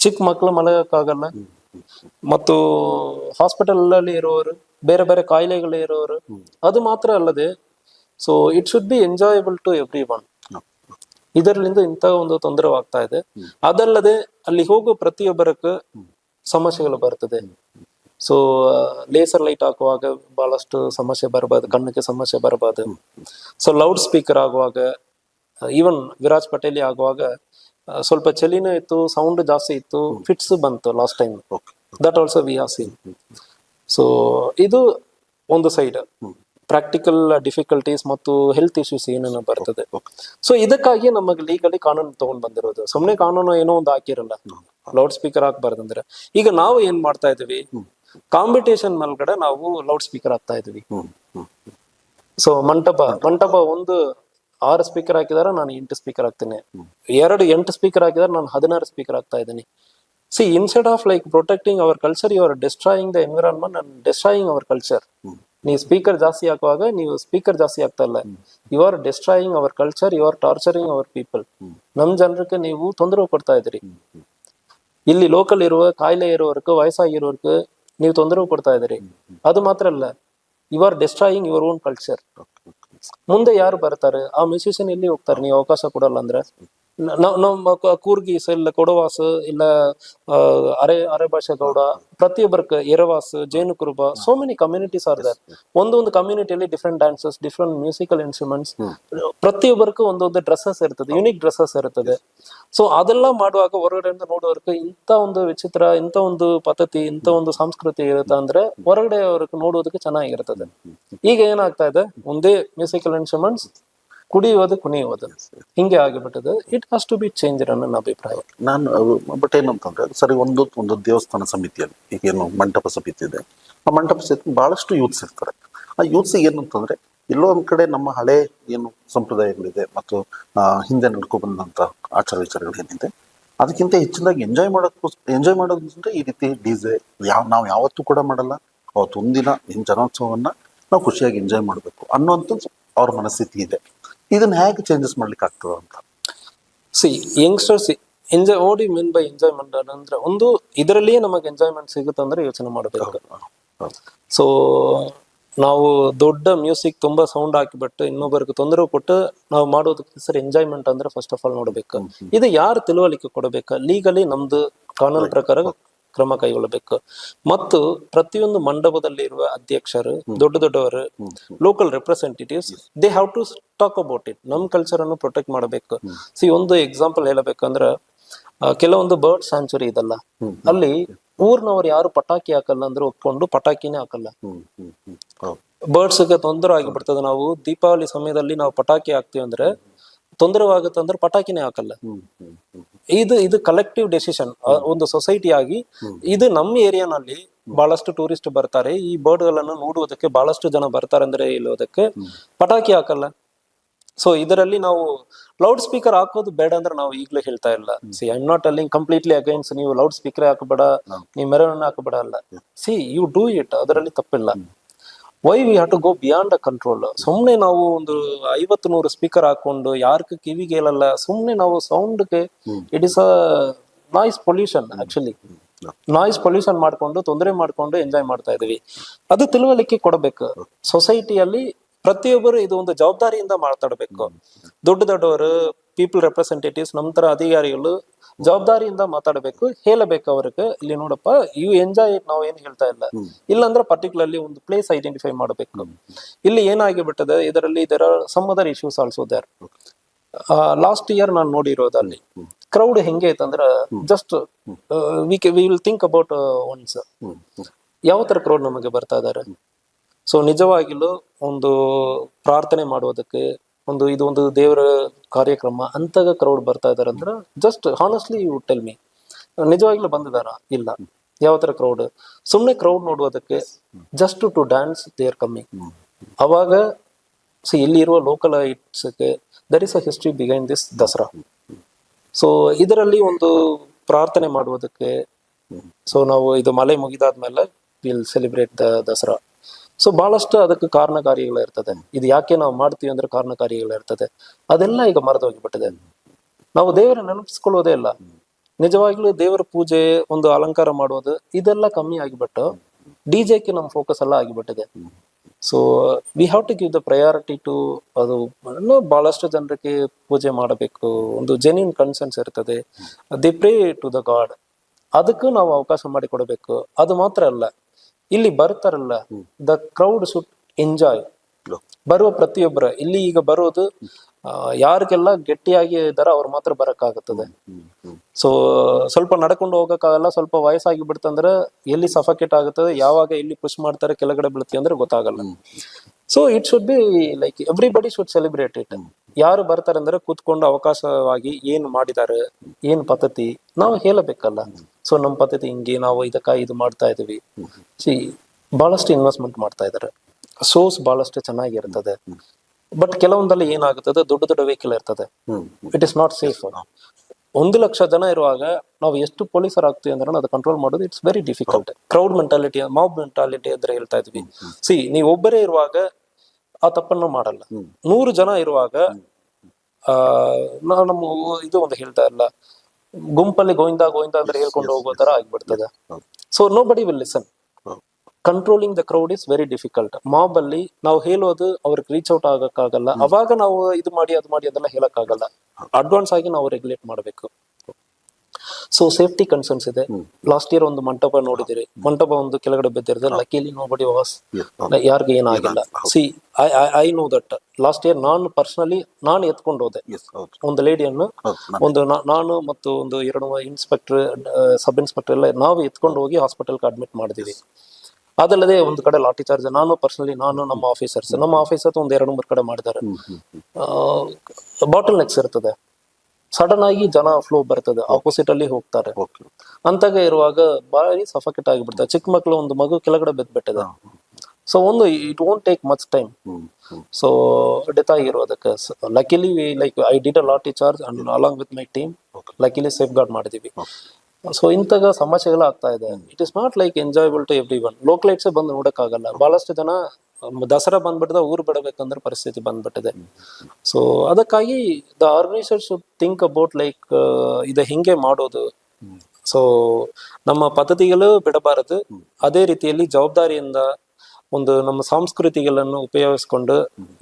ಚಿಕ್ಕ ಮಕ್ಕಳು ಮಲಗಕ್ಕಾಗಲ್ಲ, ಮತ್ತು ಹಾಸ್ಪಿಟಲ್ ಅಲ್ಲಿ ಇರುವವರು, ಬೇರೆ ಕಾಯಿಲೆಗಳು ಇರುವವರು. ಅದು ಮಾತ್ರ ಅಲ್ಲದೆ, so it should be enjoyable to every one. ಇದರಿಂದ ಇಂಥ ಒಂದು ತೊಂದರೆ ಆಗ್ತಾ ಇದೆ. ಅದಲ್ಲದೆ ಅಲ್ಲಿ ಹೋಗೋ ಪ್ರತಿಯೊಬ್ಬರಕ್ಕೂ ಸಮಸ್ಯೆಗಳು ಬರ್ತದೆ. ಸೊ ಲೇಸರ್ ಲೈಟ್ ಹಾಕುವಾಗ ಬಹಳಷ್ಟು ಸಮಸ್ಯೆ ಬರಬಾರ್ದು, ಕಣ್ಣಿಗೆ ಸಮಸ್ಯೆ ಬರಬಾರ್ದು. ಸೊ ಲೌಡ್ ಸ್ಪೀಕರ್ ಆಗುವಾಗ, ಈವನ್ ವಿರಾಜ್ ಪಟೇಲಿ ಆಗುವಾಗ ಸ್ವಲ್ಪ ಚಳಿನೂ ಇತ್ತು, ಸೌಂಡ್ ಜಾಸ್ತಿ ಇತ್ತು, ಫಿಟ್ಸ್ ಬಂತು last time. That also we have seen. So ಇದು ಒಂದು ಸೈಡ್ ಪ್ರಾಕ್ಟಿಕಲ್ ಡಿಫಿಕಲ್ಟೀಸ್ ಮತ್ತು ಹೆಲ್ತ್ ಇಶ್ಯೂಸ್ ಏನೇನೋ ಬರ್ತದೆ. ಸೊ ಇದಕ್ಕಾಗಿ ನಮಗೆ ಲೀಗಲಿ ಕಾನೂನು ತಗೊಂಡ್ ಬಂದಿರೋದು. ಸುಮ್ಮನೆ ಕಾನೂನು ಏನೋ ಒಂದು ಹಾಕಿರಲ್ಲ, ಲೌಡ್ ಸ್ಪೀಕರ್ ಹಾಕ್ಬಾರ್ದಂದ್ರೆ. ಈಗ ನಾವು ಏನ್ ಮಾಡ್ತಾ ಇದೀವಿ, ಕಾಂಪಿಟೇಷನ್ ಮೇಲ್ಗಡೆ ನಾವು ಲೌಡ್ ಸ್ಪೀಕರ್ ಹಾಕ್ತಾ ಇದೀವಿ. ಸೊ ಮಂಟಪ ಒಂದು 6 ಸ್ಪೀಕರ್ ಹಾಕಿದಾರೆ, ನಾನು 8 ಸ್ಪೀಕರ್ ಹಾಕ್ತೀನಿ. 8 ಸ್ಪೀಕರ್ ಹಾಕಿದಾರೆ, ನಾನು 16 ಸ್ಪೀಕರ್ ಹಾಕ್ತಾ ಇದ್ದೀನಿ. See, instead of like protecting our culture, you are destroying the environment and destroying our culture. ನೀವು ಸ್ಪೀಕರ್ ಜಾಸ್ತಿ ಹಾಕುವಾಗ ನೀವು ಸ್ಪೀಕರ್ ಜಾಸ್ತಿ ಆಗ್ತಾ ಇಲ್ಲ, you are destroying our culture, you are torturing our people. ನಮ್ ಜನರಿಗೆ ನೀವು ತೊಂದರೆ ಕೊಡ್ತಾ ಇದ್ರಿ. ಇಲ್ಲಿ ಲೋಕಲ್ ಇರುವ ಕಾಯಿಲೆ ಇರೋರ್ಗು, ವಯಸ್ಸಾಗಿರೋರ್ಗು ನೀವು ತೊಂದರೆ ಕೊಡ್ತಾ ಇದ್ರಿ. ಅದು ಮಾತ್ರ ಅಲ್ಲ, you are destroying your own culture. ಮುಂದೆ ಯಾರು ಬರ್ತಾರೆ? ಆ ಮ್ಯೂಸಿಷಿಯನ್ ಎಲ್ಲಿ ಹೋಗ್ತಾರೆ ನೀವು ಅವಕಾಶ ಕೊಡಲ್ಲ ಅಂದ್ರೆ? ನಮ್ಮ ಕೂರ್ಗೀಸ್ ಇಲ್ಲ ಕೊಡವಾಸ್ ಇಲ್ಲ ಅರೆ ಭಾಷೆ ಗೌಡ ಪ್ರತಿಯೊಬ್ಬರ Yeravas Jenu Kuruba so many communities are there. ಒಂದೊಂದು ಕಮ್ಯುನಿಟಿಯಲ್ಲಿ different dances different musical instruments ಪ್ರತಿಯೊಬ್ಬರಿಗೂ ಒಂದೊಂದು ಡ್ರೆಸ್ಸಸ್ ಇರ್ತದೆ, ಯುನಿಕ್ ಡ್ರೆಸ್ಸಸ್ ಇರ್ತದೆ. ಸೊ ಅದೆಲ್ಲ ಮಾಡುವಾಗ ಹೊರಗಡೆಯಿಂದ ನೋಡುವವർക്ക് ಇಂಥ ಒಂದು ವಿಚಿತ್ರ, ಇಂಥ ಒಂದು ಪದ್ಧತಿ, ಇಂಥ ಒಂದು ಸಂಸ್ಕೃತಿ ಇರುತ್ತೆ ಅಂದ್ರೆ ಹೊರಗಡೆ ಅವ್ರಿಗೆ ನೋಡುವುದಕ್ಕೆ ಚೆನ್ನಾಗಿರ್ತದೆ. ಈಗ ಏನಾಗ್ತಾ ಇದೆ, ಒಂದೇ ಮ್ಯೂಸಿಕಲ್ ಇನ್ಸ್ಟ್ರೂಮೆಂಟ್ಸ್ ಕುಡಿಯೋದು ಕುಣಿಯೋದು ಹಿಂಗೆ ಆಗಿಬಿಟ್ಟದೆ. It has to be change ನನ್ನ ಅಭಿಪ್ರಾಯ. ನಾನು ಬಟ್ ಏನಂತಂದ್ರೆ ಸರಿ, ಒಂದು ದೇವಸ್ಥಾನ ಸಮಿತಿಯಲ್ಲಿ ಈಗೇನು ಮಂಟಪ ಸಮಿತಿ ಇದೆ, ಆ ಮಂಟಪ ಸಮಿತಿ ಬಹಳಷ್ಟು ಯೂತ್ಸ್ ಇರ್ತಾರೆ. ಆ ಯೂತ್ಸಿಗೆ ಏನಂತಂದ್ರೆ ಎಲ್ಲೋ ಒಂದ್ ಕಡೆ ನಮ್ಮ ಹಳೆ ಏನು ಸಂಪ್ರದಾಯಗಳಿದೆ ಮತ್ತು ಹಿಂದೆ ನಡ್ಕೊ ಬಂದಂತ ಆಚಾರ ವಿಚಾರಗಳು ಏನಿದೆ ಅದಕ್ಕಿಂತ ಹೆಚ್ಚಿನಾಗಿ ಎಂಜಾಯ್ ಮಾಡೋದಂದ್ರೆ ಈ ರೀತಿ ಡಿಜೆ ನಾವು ಯಾವತ್ತೂ ಕೂಡ ಮಾಡಲ್ಲ. ಅವತ್ತು ಒಂದಿನ ಜನೋತ್ಸವವನ್ನ ನಾವು ಖುಷಿಯಾಗಿ ಎಂಜಾಯ್ ಮಾಡಬೇಕು ಅನ್ನೋಂಥದ್ದು ಅವ್ರ ಮನಸ್ಥಿತಿ ಇದೆ. ಇದನ್ನ ಹೇಗೆ ಚೇಂಜಸ್ ಮಾಡ್ಲಿಕ್ಕೆ ಆಗ್ತದ ಅಂತ. See youngsters enjoy, what you mean by enjoyment ಅಂದ್ರೆ ಒಂದು ಇದರಲ್ಲಿಯೇ ನಮಗೆ ಎಂಜಾಯ್ಮೆಂಟ್ ಸಿಗುತ್ತೆ ಅಂದ್ರೆ ಯೋಚನೆ ಮಾಡಬೇಕು. ಸೊ ನಾವು ದೊಡ್ಡ ಮ್ಯೂಸಿಕ್ ತುಂಬಾ ಸೌಂಡ್ ಹಾಕಿಬಿಟ್ಟು ಇನ್ನೊಬ್ಬರಿಗೆ ತೊಂದರೆ ಕೊಟ್ಟು ನಾವು ಮಾಡೋದಕ್ಕೆ ಸರ್ ಎಂಜಾಯ್ಮೆಂಟ್ ಅಂದ್ರೆ ಫಸ್ಟ್ ಆಫ್ ಆಲ್ ನೋಡ್ಬೇಕು, ಇದು ಯಾರು ತಿಳುವಳಿಕೆ ಕೊಡಬೇಕು, ಲೀಗಲಿ ನಮ್ದು ಕಾನೂನು ಪ್ರಕಾರ ಕ್ರಮ ಕೈಗೊಳ್ಳಬೇಕು. ಮತ್ತು ಪ್ರತಿಯೊಂದು ಮಂಡಪದಲ್ಲಿ ಇರುವ ಅಧ್ಯಕ್ಷರು, ದೊಡ್ಡವರು, local representatives, they have to talk about it. ನಮ್ ಕಲ್ಚರ್ ಅನ್ನು ಪ್ರೊಟೆಕ್ಟ್ ಮಾಡಬೇಕು. ಸಿ ಒಂದು ಎಕ್ಸಾಂಪಲ್ ಹೇಳಬೇಕಂದ್ರೆ ಕೆಲವೊಂದು ಬರ್ಡ್ ಸ್ಯಾಂಚುರಿ ಇದಲ್ಲ, ಅಲ್ಲಿ ಊರ್ನವ್ರು ಯಾರು ಪಟಾಕಿ ಹಾಕಲ್ಲ ಅಂದ್ರೆ ಒಪ್ಕೊಂಡು ಪಟಾಕಿನೇ ಹಾಕಲ್ಲ. ಬರ್ಡ್ಸ್ ಗೆ ತೊಂದರೆ ಆಗಿಬಿಡ್ತದೆ. ನಾವು ದೀಪಾವಳಿ ಸಮಯದಲ್ಲಿ ನಾವು ಪಟಾಕಿ ಹಾಕ್ತಿವಿ ಅಂದ್ರೆ ತೊಂದರೆ ಆಗುತ್ತೆ ಅಂದ್ರೆ ಪಟಾಕಿನೇ ಹಾಕಲ್ಲ. ಇದು ಕಲೆಕ್ಟಿವ್ ಡೆಸಿಷನ್. ಒಂದು ಸೊಸೈಟಿ ಆಗಿ ಇದು ನಮ್ಮ ಏರಿಯಾನಲ್ಲಿ ಬಹಳಷ್ಟು ಟೂರಿಸ್ಟ್ ಬರ್ತಾರೆ, ಈ ಬರ್ಡ್ ಗಳನ್ನು ನೋಡುವುದಕ್ಕೆ ಬಹಳಷ್ಟು ಜನ ಬರ್ತಾರೆ ಅಂದ್ರೆ ಇಲ್ಲೋದಕ್ಕೆ ಪಟಾಕಿ ಹಾಕಲ್ಲ. ಸೊ ಇದರಲ್ಲಿ ನಾವು ಲೌಡ್ ಸ್ಪೀಕರ್ ಹಾಕೋದು ಬೇಡ ಅಂದ್ರೆ ನಾವು ಈಗಲೇ ಹೇಳ್ತಾ ಇಲ್ಲ. C I am not telling completely against ನೀವು ಲೌಡ್ ಸ್ಪೀಕರ್ ಹಾಕಬೇಡ, ನೀವು ಮೆರವಣಿಗೆ ಹಾಕಬೇಡ ಅಲ್ಲ. ಸಿ ಯು ಡೂ ಇಟ್, ಅದರಲ್ಲಿ ತಪ್ಪಿಲ್ಲ. Why we have to go beyond a control. ಸುಮ್ನೆ ನಾವು ಒಂದು 50-100 ಸ್ಪೀಕರ್ ಹಾಕೊಂಡು ಯಾರಕ್ಕೆ ಕಿವಿಗೆ ಹೇಳಲ್ಲ, ಸುಮ್ನೆ ನಾವು ಸೌಂಡ್ಗೆ it is a noise pollution. Actually noise pollution ಮಾಡ್ಕೊಂಡು ತೊಂದರೆ ಮಾಡ್ಕೊಂಡು ಎಂಜಾಯ್ ಮಾಡ್ತಾ ಇದೀವಿ. ಅದು ತಿಳುವಳಿಕೆ ಕೊಡಬೇಕು ಸೊಸೈಟಿಯಲ್ಲಿ. ಪ್ರತಿಯೊಬ್ಬರು ಇದು ಒಂದು ಜವಾಬ್ದಾರಿಯಿಂದ ಮಾತಾಡಬೇಕು. ದೊಡ್ಡವರು, ಪೀಪಲ್ ರೆಪ್ರೆಸೆಂಟೇಟಿವ್ಸ್, ನಂತರ ಅಧಿಕಾರಿಗಳು ಜವಾಬ್ದಾರಿಯಿಂದ ಮಾತಾಡಬೇಕು, ಹೇಳಬೇಕು ಅವ್ರಿಗೆ, ಇಲ್ಲಿ ನೋಡಪ್ಪ ಯು ಎಂಜಾಯ್ ಇಟ್, ನಾವು ಏನು ಹೇಳ್ತಾ ಇಲ್ಲ. ಇಲ್ಲಾಂದ್ರೆ ಪರ್ಟಿಕ್ಯುಲರ್ಲಿ ಒಂದು ಪ್ಲೇಸ್ ಐಡೆಂಟಿಫೈ ಮಾಡಬೇಕು. ಇಲ್ಲಿ ಏನಾಗಿಬಿಟ್ಟದೆ, ಇದರಲ್ಲಿ there are some other issues also there. Last year ನಾನು ನೋಡಿರೋದಲ್ಲಿ ಕ್ರೌಡ್ ಹೆಂಗೆ ಐತಂದ್ರ just we will think about once ಯಾವ ತರ ಕ್ರೌಡ್ ನಮಗೆ ಬರ್ತಾ ಇದಾರೆ. ಸೊ ನಿಜವಾಗಿಲೂ ಒಂದು ಪ್ರಾರ್ಥನೆ ಮಾಡೋದಕ್ಕೆ ಇದು ಒಂದು ದೇವರ ಕಾರ್ಯಕ್ರಮ ಅಂತ ಕ್ರೌಡ್ ಬರ್ತಾ ಇದಾರೆ ಅಂದ್ರೆ just honestly you tell me, ನಿಜವಾಗ್ಲೂ ಬಂದಿದಾರ? ಇಲ್ಲ. ಯಾವ ತರ ಕ್ರೌಡ್? ಸುಮ್ನೆ ಕ್ರೌಡ್ ನೋಡುವುದಕ್ಕೆ, just to dance they are coming. ಅವಾಗ ಇಲ್ಲಿ ಇರುವ ಲೋಕಲ್ ಐಟ್ಸ್ಗೆ there is a history behind this Dasara. So ಇದರಲ್ಲಿ ಒಂದು ಪ್ರಾರ್ಥನೆ ಮಾಡುವುದಕ್ಕೆ, ಸೊ ನಾವು ಇದು ಮಳೆ ಮುಗಿದಾದ್ಮೇಲೆ will celebrate the Dasara. So ಬಹಳಷ್ಟು ಅದಕ್ಕೆ ಕಾರಣಕಾರಿಗಳಿರ್ತದೆ. ಇದು ಯಾಕೆ ನಾವು ಮಾಡ್ತೀವಿ ಅಂದ್ರೆ ಕಾರಣಕಾರಿಗಳಿರ್ತದೆ. ಅದೆಲ್ಲ ಈಗ ಮರೆದೋಗಿಬಿಟ್ಟಿದೆ. ನಾವು ದೇವರ ನೆನಪಿಸ್ಕೊಳ್ಳೋದೇ ಇಲ್ಲ. ನಿಜವಾಗ್ಲೂ ದೇವರ ಪೂಜೆ, ಒಂದು ಅಲಂಕಾರ ಮಾಡೋದು ಇದೆಲ್ಲ ಕಮ್ಮಿ ಆಗಿಬಿಟ್ಟು ಡಿಜೆಗೆ ನಮ್ಮ ಫೋಕಸ್ ಎಲ್ಲ ಆಗಿಬಿಟ್ಟಿದೆ. So we have to give the priority to ಅದು. ಬಹಳಷ್ಟು ಜನರಿಗೆ ಪೂಜೆ ಮಾಡಬೇಕು, ಒಂದು ಜೆನ್ಯೂನ್ ಕನ್ಸರ್ನ್ಸ್ ಇರ್ತದೆ. They pray to the god, ಅದಕ್ಕೂ ನಾವು ಅವಕಾಶ ಮಾಡಿ ಕೊಡಬೇಕು. ಅದು ಮಾತ್ರ ಅಲ್ಲ, ಇಲ್ಲಿ ಬರ್ತಾರಲ್ಲ ದ ಕ್ರೌಡ್ ಶುಡ್ ಎಂಜಾಯ್. ಬರುವ ಪ್ರತಿಯೊಬ್ಬರ ಇಲ್ಲಿ ಈಗ ಬರೋದು ಯಾರಿಗೆಲ್ಲ ಗಟ್ಟಿಯಾಗಿ ಇದಾರ ಅವ್ರು ಮಾತ್ರ ಬರಕ್ಕಾಗುತ್ತದೆ. ಸೊ ಸ್ವಲ್ಪ ನಡ್ಕೊಂಡು ಹೋಗಕ್ಕಾಗಲ್ಲ, ಸ್ವಲ್ಪ ವಯಸ್ಸಾಗಿ ಬಿಡ್ತಂದ್ರೆ ಎಲ್ಲಿ ಸಫಕೇಟ್ ಆಗುತ್ತದೆ, ಯಾವಾಗ ಎಲ್ಲಿ ಪುಷ್ ಮಾಡ್ತಾರೆ ಕೆಳಗಡೆ ಬೀಳ್ತಿ ಅಂದ್ರೆ ಗೊತ್ತಾಗಲ್ಲ. So it should be like everybody should celebrate it. ಯಾರು ಬರ್ತಾರೆ ಅಂದ್ರೆ ಕೂತ್ಕೊಂಡು ಅವಕಾಶವಾಗಿ ಏನ್ ಮಾಡಿದ್ದಾರೆ, ಏನ್ ಪದ್ಧತಿ ನಾವು ಹೇಳಬೇಕಲ್ಲ. ಸೊ ನಮ್ಮ ಪದ್ಧತಿ ಹಿಂಗೆ, ನಾವು ಇದು ಮಾಡ್ತಾ ಇದೀವಿ. ಸಿ ಬಹಳಷ್ಟು ಇನ್ವೆಸ್ಟ್ಮೆಂಟ್ ಮಾಡ್ತಾ ಇದಾರೆ, ಸೋರ್ಸ್ ಬಹಳಷ್ಟು ಚೆನ್ನಾಗಿರ್ತದೆ. ಬಟ್ ಕೆಲವೊಂದಲ್ಲಿ ಏನಾಗುತ್ತದೆ, ದೊಡ್ಡ ವೆಹಿಕಲ್ ಇರ್ತದೆ, ಇಟ್ ಇಸ್ ನಾಟ್ ಸೇಫ್. 1,00,000 ಜನ ಇರುವಾಗ ನಾವು ಎಷ್ಟು ಪೊಲೀಸರು ಆಗ್ತೀವಿ ಅಂದ್ರೆ ಅದು ಕಂಟ್ರೋಲ್ ಮಾಡೋದು it's very difficult. Crowd mentality, mob mentality ಅಂದ್ರೆ ಹೇಳ್ತಾ ಇದ್ವಿ. ಸಿ ನೀವು ಒಬ್ಬರೇ ಇರುವಾಗ ಆ ತಪ್ಪನ್ನು ಮಾಡಲ್ಲ. 100 ಜನ ಇರುವಾಗ ನಮ್ಮ ಇದು ಒಂದು ಹೇಳ್ತಾ ಇಲ್ಲ, ಗುಂಪಲ್ಲಿ ಗೋವಿಂದ ಅಂದ್ರೆ ಹೇಳ್ಕೊಂಡು ಹೋಗೋ ತರ ಆಗ್ಬಿಡ್ತದೆ. ಸೊ ನೋ ಬಡಿ will listen. Controlling the crowd is very difficult. Mob ಅಲ್ಲಿ ನಾವು ಹೇಳೋದು ಅವ್ರಿಗೆ ರೀಚ್ ಔಟ್ ಆಗಕ್ಕಾಗಲ್ಲ. ಅವಾಗ ನಾವು ಇದು ಮಾಡಿ ಅದು ಮಾಡಿ ಅದೆಲ್ಲ ಹೇಳಕ್ಕಾಗಲ್ಲ. ಅಡ್ವಾನ್ಸ್ ಆಗಿ ನಾವು ರೆಗ್ಯುಲೇಟ್ ಮಾಡಬೇಕು. ಸೊ ಸೇಫ್ಟಿ ಕನ್ಸರ್ನ್ಸ್ ಇದೆ. ಲಾಸ್ಟ್ ಇಯರ್ ಒಂದು ಮಂಟಪ ನೋಡಿದಿರಿ, ಮಂಟಪ ಒಂದು ಕೆಳಗಡೆ ಬಿದ್ದಿರೋದು. ಲಕಿಲಿ ನೋಬಡಿ ವಾಸ್, ಯಾರಿಗೂ ಏನಾಗಿಲ್ಲ. C I know that last year ನಾನು ಪರ್ಸನಲಿ ಎತ್ಕೊಂಡು ಹೋದೆ ಒಂದು ಲೇಡಿಯನ್ನು. ಒಂದು ನಾನು ಮತ್ತು ಒಂದು 2 ಇನ್ಸ್ಪೆಕ್ಟರ್, ಸಬ್ ಇನ್ಸ್ಪೆಕ್ಟರ್ ಎಲ್ಲ ನಾವು ಎತ್ಕೊಂಡು ಹೋಗಿ ಹಾಸ್ಪಿಟಲ್ಗೆ ಅಡ್ಮಿಟ್ ಮಾಡಿದೀವಿ. ಅದಲ್ಲದೆ ಒಂದು ಕಡೆ ಲಾಠಿ ಚಾರ್ಜ್ ನಾನು ನಮ್ಮ ಆಫೀಸರ್ಸ್ ಒಂದು 2-3 ಕಡೆ ಮಾಡಿದ್ದಾರೆ. ಬಾಟಲ್ ನೆಕ್ಸ್ ಇರ್ತದೆ, ಸಡನ್ ಆಗಿ ಜನ ಫ್ಲೋ ಬರ್ತದೆ, ಆಪೋಸಿಟ್ ಅಲ್ಲಿ ಹೋಗ್ತಾರೆ. ಅಂತಾಗ ಇರುವಾಗ ಬಾರಿ ಸಫಕೇಟ್ ಆಗಿಬಿಡ್ತಾರೆ. ಚಿಕ್ಕ ಮಕ್ಕಳು, ಒಂದು ಮಗು ಕೆಳಗಡೆ ಬಿದ್ದ್ಬಿಟ್ಟಿದೆ. So it won't take much time. So death ಆಗಿರೋದಕ್ಕೆ luckily like I did a lathi charge and along with my team luckily safeguard ಮಾಡಿದೀವಿ. ಸೊ ಇಂತಾಗ ಸಮಸ್ಯೆಗಳು ಆಗ್ತಾ ಇದೆ. It is not like enjoyable to every one. Localites ಬಂದು ನೋಡಕ್ಕಾಗಲ್ಲ. ಬಹಳಷ್ಟು ಜನ ದಸರಾ ಬಂದ್ಬಿಟ್ಟದ, ಊರು ಬಿಡಬೇಕಂದ್ರೆ ಪರಿಸ್ಥಿತಿ ಬಂದ್ಬಿಟ್ಟಿದೆ. ಸೊ ಅದಕ್ಕಾಗಿ the organiser should think about like ಇದು ಹಿಂಗೆ ಮಾಡೋದು. ಸೊ ನಮ್ಮ ಪದ್ಧತಿಗಳು ಬಿಡಬಾರದು. ಅದೇ ರೀತಿಯಲ್ಲಿ ಜವಾಬ್ದಾರಿಯಿಂದ ಒಂದು ನಮ್ಮ ಸಂಸ್ಕೃತಿಗಳನ್ನು ಉಪಯೋಗಿಸ್ಕೊಂಡು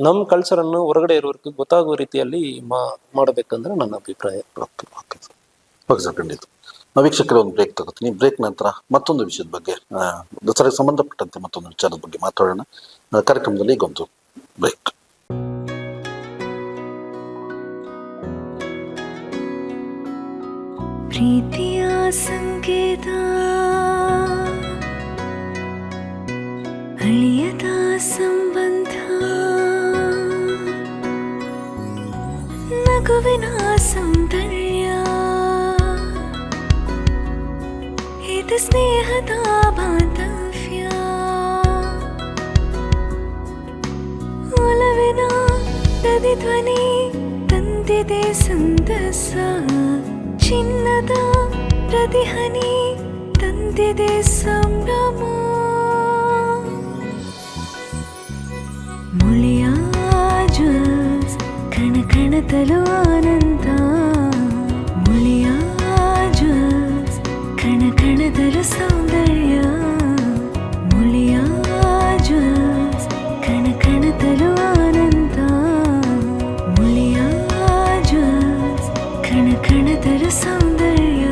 ನಮ್ಮ ಕಲ್ಚರ್ ಅನ್ನು ಹೊರಗಡೆ ಇರೋರ್ಗೆ ಗೊತ್ತಾಗುವ ರೀತಿಯಲ್ಲಿ ಮಾಡಬೇಕಂದ್ರೆ ನನ್ನ ಅಭಿಪ್ರಾಯ. ಓಕೆ ಸರ್, ಖಂಡಿತ. ವೀಕ್ಷಕರ ಒಂದು ಬ್ರೇಕ್ ತಗೋತೀನಿ. ಬ್ರೇಕ್ ನಂತರ ಮತ್ತೊಂದು ವಿಷಯದ ಬಗ್ಗೆ, ದಸರಾಗೆ ಸಂಬಂಧಪಟ್ಟಂತೆ ಮತ್ತೊಂದು ವಿಚಾರದ ಬಗ್ಗೆ ಮಾತಾಡೋಣ. ಕಾರ್ಯಕ್ರಮದಲ್ಲಿ ಈಗೊಂದು ಬ್ರೇಕ್. ಪ್ರೀತಿಯ ಸಂಕೇತ, ಅಳಿಯದ ಸಂಬಂಧ, ನಗುವಿನ ಸೌಂದರ್ಯ, ಇದು ಸ್ನೇಹದ ಬಾಂಧವ್ಯ, ಒಲವಿನ ಪ್ರತಿಧ್ವನಿ ತಂದಿದೆ ಸಂತಸ, ಚಿನ್ನದ ಪ್ರತಿಹನಿ ತಂದಿದೆ ಸಂಭ್ರಮ. ಮುಳಿಯ ಜ್ಯುವೆಲ್ಸ್ ಕಣ ಕಣದಲು ಆನಂದ, ಮುಳಿಯ ಜ್ಯುವೆಲ್ಸ್ ಕಣ ಕಣದಲು ಸೌಂದರ್ಯ, ಮುಳಿಯ ಜ್ಯುವೆಲ್ಸ್ ಕಣ ಕಣದಲು ಆನಂದ, ಮುಳಿಯ ಜ್ಯುವೆಲ್ಸ್ ಕಣ ಕಣದಲು ಸೌಂದರ್ಯ.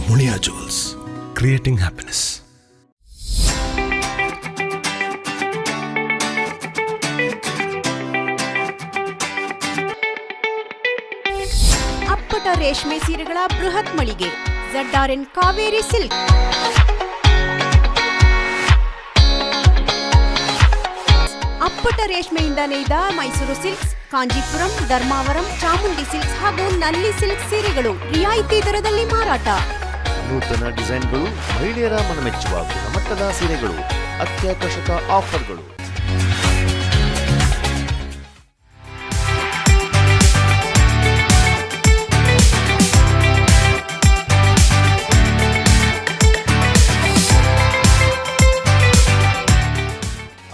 Muliya jewels, creating happiness. ಅಪ್ಪಟ ರೇಷ್ಮೆ ಸೀರೆಗಳ ಬೃಹತ್ ಮಳಿಗೆ ZRN ಕಾವೇರಿ ಸಿಲ್ಕ್. ಅಪ್ಪಟ ರೇಷ್ಮೆಯಿಂದ ನೇಯ್ದ ಮೈಸೂರು ಸಿಲ್ಕ್ಸ್, ಕಾಂಜೀಪುರಂ, ಧರ್ಮಾವರಂ, ಚಾಮುಂಡಿ ಸಿಲ್ಕ್ಸ್ ಹಾಗೂ ನಲ್ಲಿ ಸಿಲ್ಕ್ ಸೀರೆಗಳು ರಿಯಾಯಿತಿ ದರದಲ್ಲಿ ಮಾರಾಟ. ನೂತನ ಡಿಸೈನ್ಗಳು, ಮಹಿಳೆಯರ ಮನಮೆಚ್ಚುವ ಗುಣಮಟ್ಟದ ಸೀರೆಗಳು, ಅತ್ಯಾಕರ್ಷಕ ಆಫರ್ಗಳು.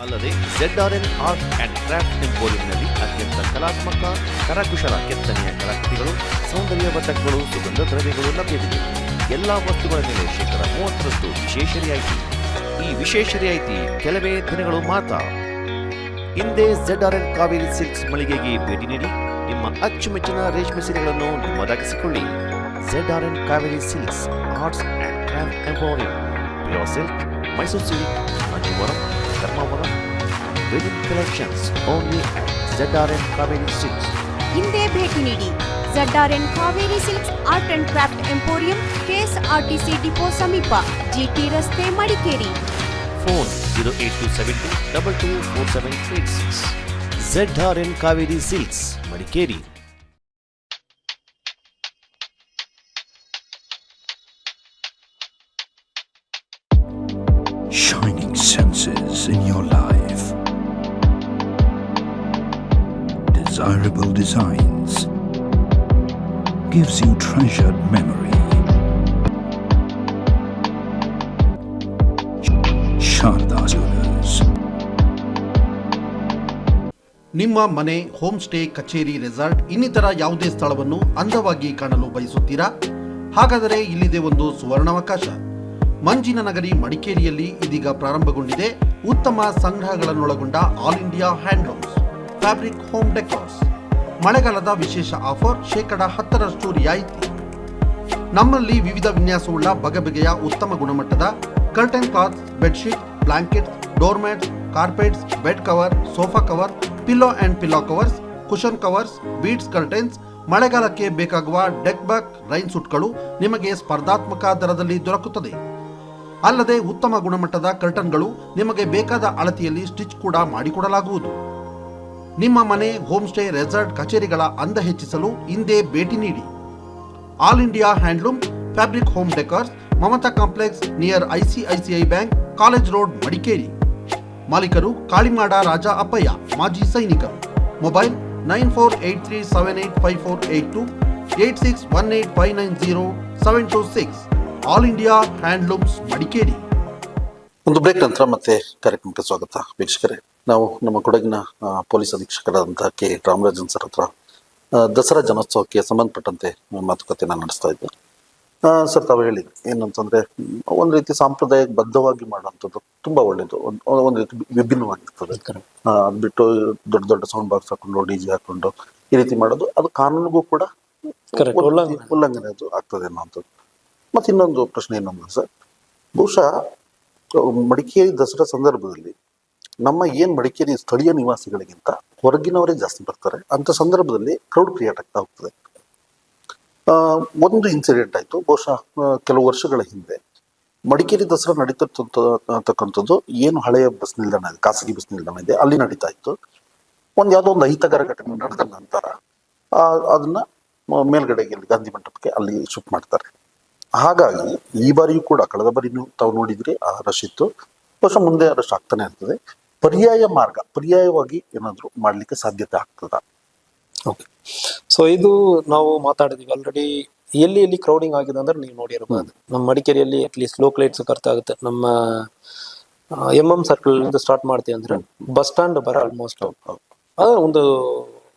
ಅಲ್ಲದೆ ZRN ಆರ್ಟ್ ಅಂಡ್ ಕ್ರಾಫ್ಟ್ ಎಂಪೋರಿಯಂನಲ್ಲಿ ಅತ್ಯಂತ ಕಲಾತ್ಮಕ ಕರಕುಶಲ ಕೆತ್ತನೆಯ ಕಲಾಕೃತಿಗಳು, ಸೌಂದರ್ಯವರ್ಧಕಗಳು, ಸುಗಂಧ ದ್ರವ್ಯಗಳು ಲಭ್ಯವಿದೆ. ಎಲ್ಲಾ ವಸ್ತುಗಳ ಮೇಲೆ 30% ವಿಶೇಷ ರಿಯಾಯಿತಿ. ಈ ವಿಶೇಷ ರಿಯಾಯಿತಿ ಕೆಲವೇ ದಿನಗಳು ಮಾತ್ರ. ಹಿಂದೆ ZRN ಕಾವೇರಿ ಸಿಲ್ಕ್ಸ್ ಮಳಿಗೆಗೆ ಭೇಟಿ ನೀಡಿ ನಿಮ್ಮ ಅಚ್ಚುಮೆಚ್ಚಿನ ರೇಷ್ಮೆ ಸೀರೆಗಳನ್ನು ನಿಮ್ಮದಾಗಿಸಿಕೊಳ್ಳಿ. ZRN Kaveri silks arts and craft emporium, pure silk, Mysuru silk, Kanjeevaram, Dharmavaram. Wedding collections only at ZRN Kaveri silks. ಹಿಂದೆ ಭೇಟಿ ನೀಡಿ. ZRN Kaveri silks art and craft emporium, KSRTC depot ಸಮೀಪ, GT ರಸ್ತೆ, Madikeri. Phone 08272224786. ZRN Kaveri silks, Madikeri. Shining senses in your life. Desirable designs gives you treasured memory. Sharda Jewelers. ನಿಮ್ಮ ಮನೆ, home stay, ಕಚೇರಿ, resort ಇನ್ನಿತರ ಯಾವುದೇ ಸ್ಥಳವನ್ನು ಅಂದವಾಗಿ ಕಾಣಲು ಬಯಸುತ್ತೀರಾ? ಹಾಗಾದರೆ ಇಲ್ಲಿದೆ ಒಂದು ಸುವರ್ಣಾವಕಾಶ. ಮಂಜಿನ ನಗರಿ ಮಡಿಕೇರಿಯಲ್ಲಿ ಇದೀಗ ಪ್ರಾರಂಭಗೊಂಡಿದೆ ಉತ್ತಮ ಸಂಗ್ರಹಗಳನ್ನೊಳಗೊಂಡ all India handlooms fabric home decors. ಮಳೆಗಾಲದ ವಿಶೇಷ ಆಫರ್ ಶೇಕಡ 10% ರಿಯಾಯಿತಿ. ನಮ್ಮಲ್ಲಿ ವಿವಿಧ ವಿನ್ಯಾಸವುಳ್ಳ ಬಗೆಬಗೆಯ ಉತ್ತಮ ಗುಣಮಟ್ಟದ curtain cloths, bedsheet, blankets, doormats, carpets, bed cover, sofa cover, pillow and pillow covers, cushion covers, beads curtains, ಮಳೆಗಾಲಕ್ಕೆ ಬೇಕಾಗುವ ಡೆಕ್ ಬ್ಯಾಕ್ ರೈನ್ ಸೂಟ್ಗಳು ನಿಮಗೆ ಸ್ಪರ್ಧಾತ್ಮಕ ದರದಲ್ಲಿ ದೊರಕುತ್ತದೆ. ಅಲ್ಲದೆ ಉತ್ತಮ ಗುಣಮಟ್ಟದ ಕರ್ಟನ್ಗಳು ನಿಮಗೆ ಬೇಕಾದ ಅಳತೆಯಲ್ಲಿ ಸ್ಟಿಚ್ ಕೂಡ ಮಾಡಿಕೊಡಲಾಗುವುದು. ನಿಮ್ಮ ಮನೆ, ಹೋಮ್ ಸ್ಟೇ, ರೆಸಾರ್ಟ್, ಕಚೇರಿಗಳ ಅಂದ ಹೆಚ್ಚಿಸಲು ಹಿಂದೆ ಭೇಟಿ ನೀಡಿ. All India handloom fabric home decors, Mamata complex near ICICI bank, college road, Madikeri. ಮಾಲೀಕರು ಕಾಳಿಮಾಡ ರಾಜ ಅಪ್ಪಯ್ಯ, ಮಾಜಿ ಸೈನಿಕರು. Mobile 9483785482, 8618590726. All India handlooms Madikeri. ಒಂದು ಬ್ರೇಕ್ ನಂತರ ಮತ್ತೆ ಕಾರ್ಯಕ್ರಮಕ್ಕೆ ಸ್ವಾಗತ ವೀಕ್ಷಕರೇ. ನಾವು ನಮ್ಮ ಕೊಡಗಿನ ಪೊಲೀಸ್ ಅಧೀಕ್ಷಕರಾದಂತಹ ಕೆ ರಾಮರಾಜನ್ ಸರ್ ಹತ್ರ ದಸರಾ ಜನೋತ್ಸವಕ್ಕೆ ಸಂಬಂಧಪಟ್ಟಂತೆ ಮಾತುಕತೆಯನ್ನು ನಡೆಸ್ತಾ ಇದ್ದೆ. ಸರ್, ತಾವು ಹೇಳಿದ್ರಿ ಏನಂತಂದ್ರೆ ಒಂದು ರೀತಿ ಸಾಂಪ್ರದಾಯಿಕ ಬದ್ಧವಾಗಿ ಮಾಡುವಂಥದ್ದು ತುಂಬಾ ಒಳ್ಳೇದು, ಒಂದು ರೀತಿ ವಿಭಿನ್ನವಾಗಿರ್ತದೆ. ಅದ್ ಬಿಟ್ಟು ದೊಡ್ಡ ದೊಡ್ಡ ಸೌಂಡ್ ಬಾಕ್ಸ್ ಹಾಕೊಂಡು DJ ಹಾಕೊಂಡು ಈ ರೀತಿ ಮಾಡೋದು ಅದು ಕಾನೂನಿಗೂ ಕೂಡ ಉಲ್ಲಂಘನೆ ಅದು ಆಗ್ತದೆ ಅನ್ನೋಂಥದ್ದು. ಮತ್ತೆ ಇನ್ನೊಂದು ಪ್ರಶ್ನೆ ಏನಂದ್ರೆ ಸರ್, ಬಹುಶಃ ಮಡಿಕೇರಿ ದಸರಾ ಸಂದರ್ಭದಲ್ಲಿ ನಮ್ಮ ಮಡಿಕೇರಿ ಸ್ಥಳೀಯ ನಿವಾಸಿಗಳಿಗಿಂತ ಹೊರಗಿನವರೇ ಜಾಸ್ತಿ ಬರ್ತಾರೆ. ಅಂತ ಸಂದರ್ಭದಲ್ಲಿ ಕ್ರೌಡ್ ಕ್ರಿಯೇಟ್ ಆಗ್ತಾ ಹೋಗ್ತದೆ. ಒಂದು ಇನ್ಸಿಡೆಂಟ್ ಆಯ್ತು ಬಹುಶಃ ಕೆಲವು ವರ್ಷಗಳ ಹಿಂದೆ. ಮಡಿಕೇರಿ ದಸರಾ ನಡೀತಿರ್ತಕ್ಕಂಥದ್ದು ಏನು ಹಳೆಯ ಬಸ್ ನಿಲ್ದಾಣ ಇದೆ, ಖಾಸಗಿ ಬಸ್ ನಿಲ್ದಾಣ ಇದೆ, ಅಲ್ಲಿ ನಡೀತಾ ಇತ್ತು. ಯಾವುದೋ ಒಂದು ಅಹಿತಕರ ಘಟನೆ ನಡೆದ ನಂತರ ಅದನ್ನ ಮೇಲ್ಗಡೆಗೆ ಗಾಂಧಿ ಮಂಟಪಕ್ಕೆ ಅಲ್ಲಿ ಶಿಫ್ಟ್ ಮಾಡ್ತಾರೆ. ಹಾಗಾಗಿ ಈ ಬಾರಿಯೂ ಕೂಡ, ಕಳೆದ ಬಾರಿನೂ ತಾವು ನೋಡಿದ್ರಿ ಆ ರಶ್ ಇತ್ತು, ಬಹುಶಃ ಮುಂದೆ ರಶ್ ಆಗ್ತಾನೆ ಇರ್ತದೆ. ಪರ್ಯಾಯವಾಗಿ ಏನಾದ್ರು ಮಾಡ್ಲಿಕ್ಕೆ ಸಾಧ್ಯತೆ ಆಗ್ತದ? ಓಕೆ, ಸೊ ಇದು ನಾವು ಮಾತಾಡಿದೀವಿ ಆಲ್ರೆಡಿ. ಎಲ್ಲಿ ಕ್ರೌಡಿಂಗ್ ಆಗಿದೆ ಅಂದ್ರೆ ನೀವು ನೋಡಿರಬಹುದು. ನಮ್ಮ ಮಡಿಕೇರಿಯಲ್ಲಿ ಅಟ್ಲೀಸ್ಟ್ ಲೋಕಲ್ ಏಟ್ಸ್ ಅರ್ಥ ಆಗುತ್ತೆ. ನಮ್ಮ MM ಸರ್ಕಲ್ ಇಂದ ಸ್ಟಾರ್ಟ್ ಮಾಡ್ತೀವಿ ಅಂದ್ರೆ ಬಸ್ ಸ್ಟ್ಯಾಂಡ್ ಬರ ಆಲ್ಮೋಸ್ಟ್ ಒಂದು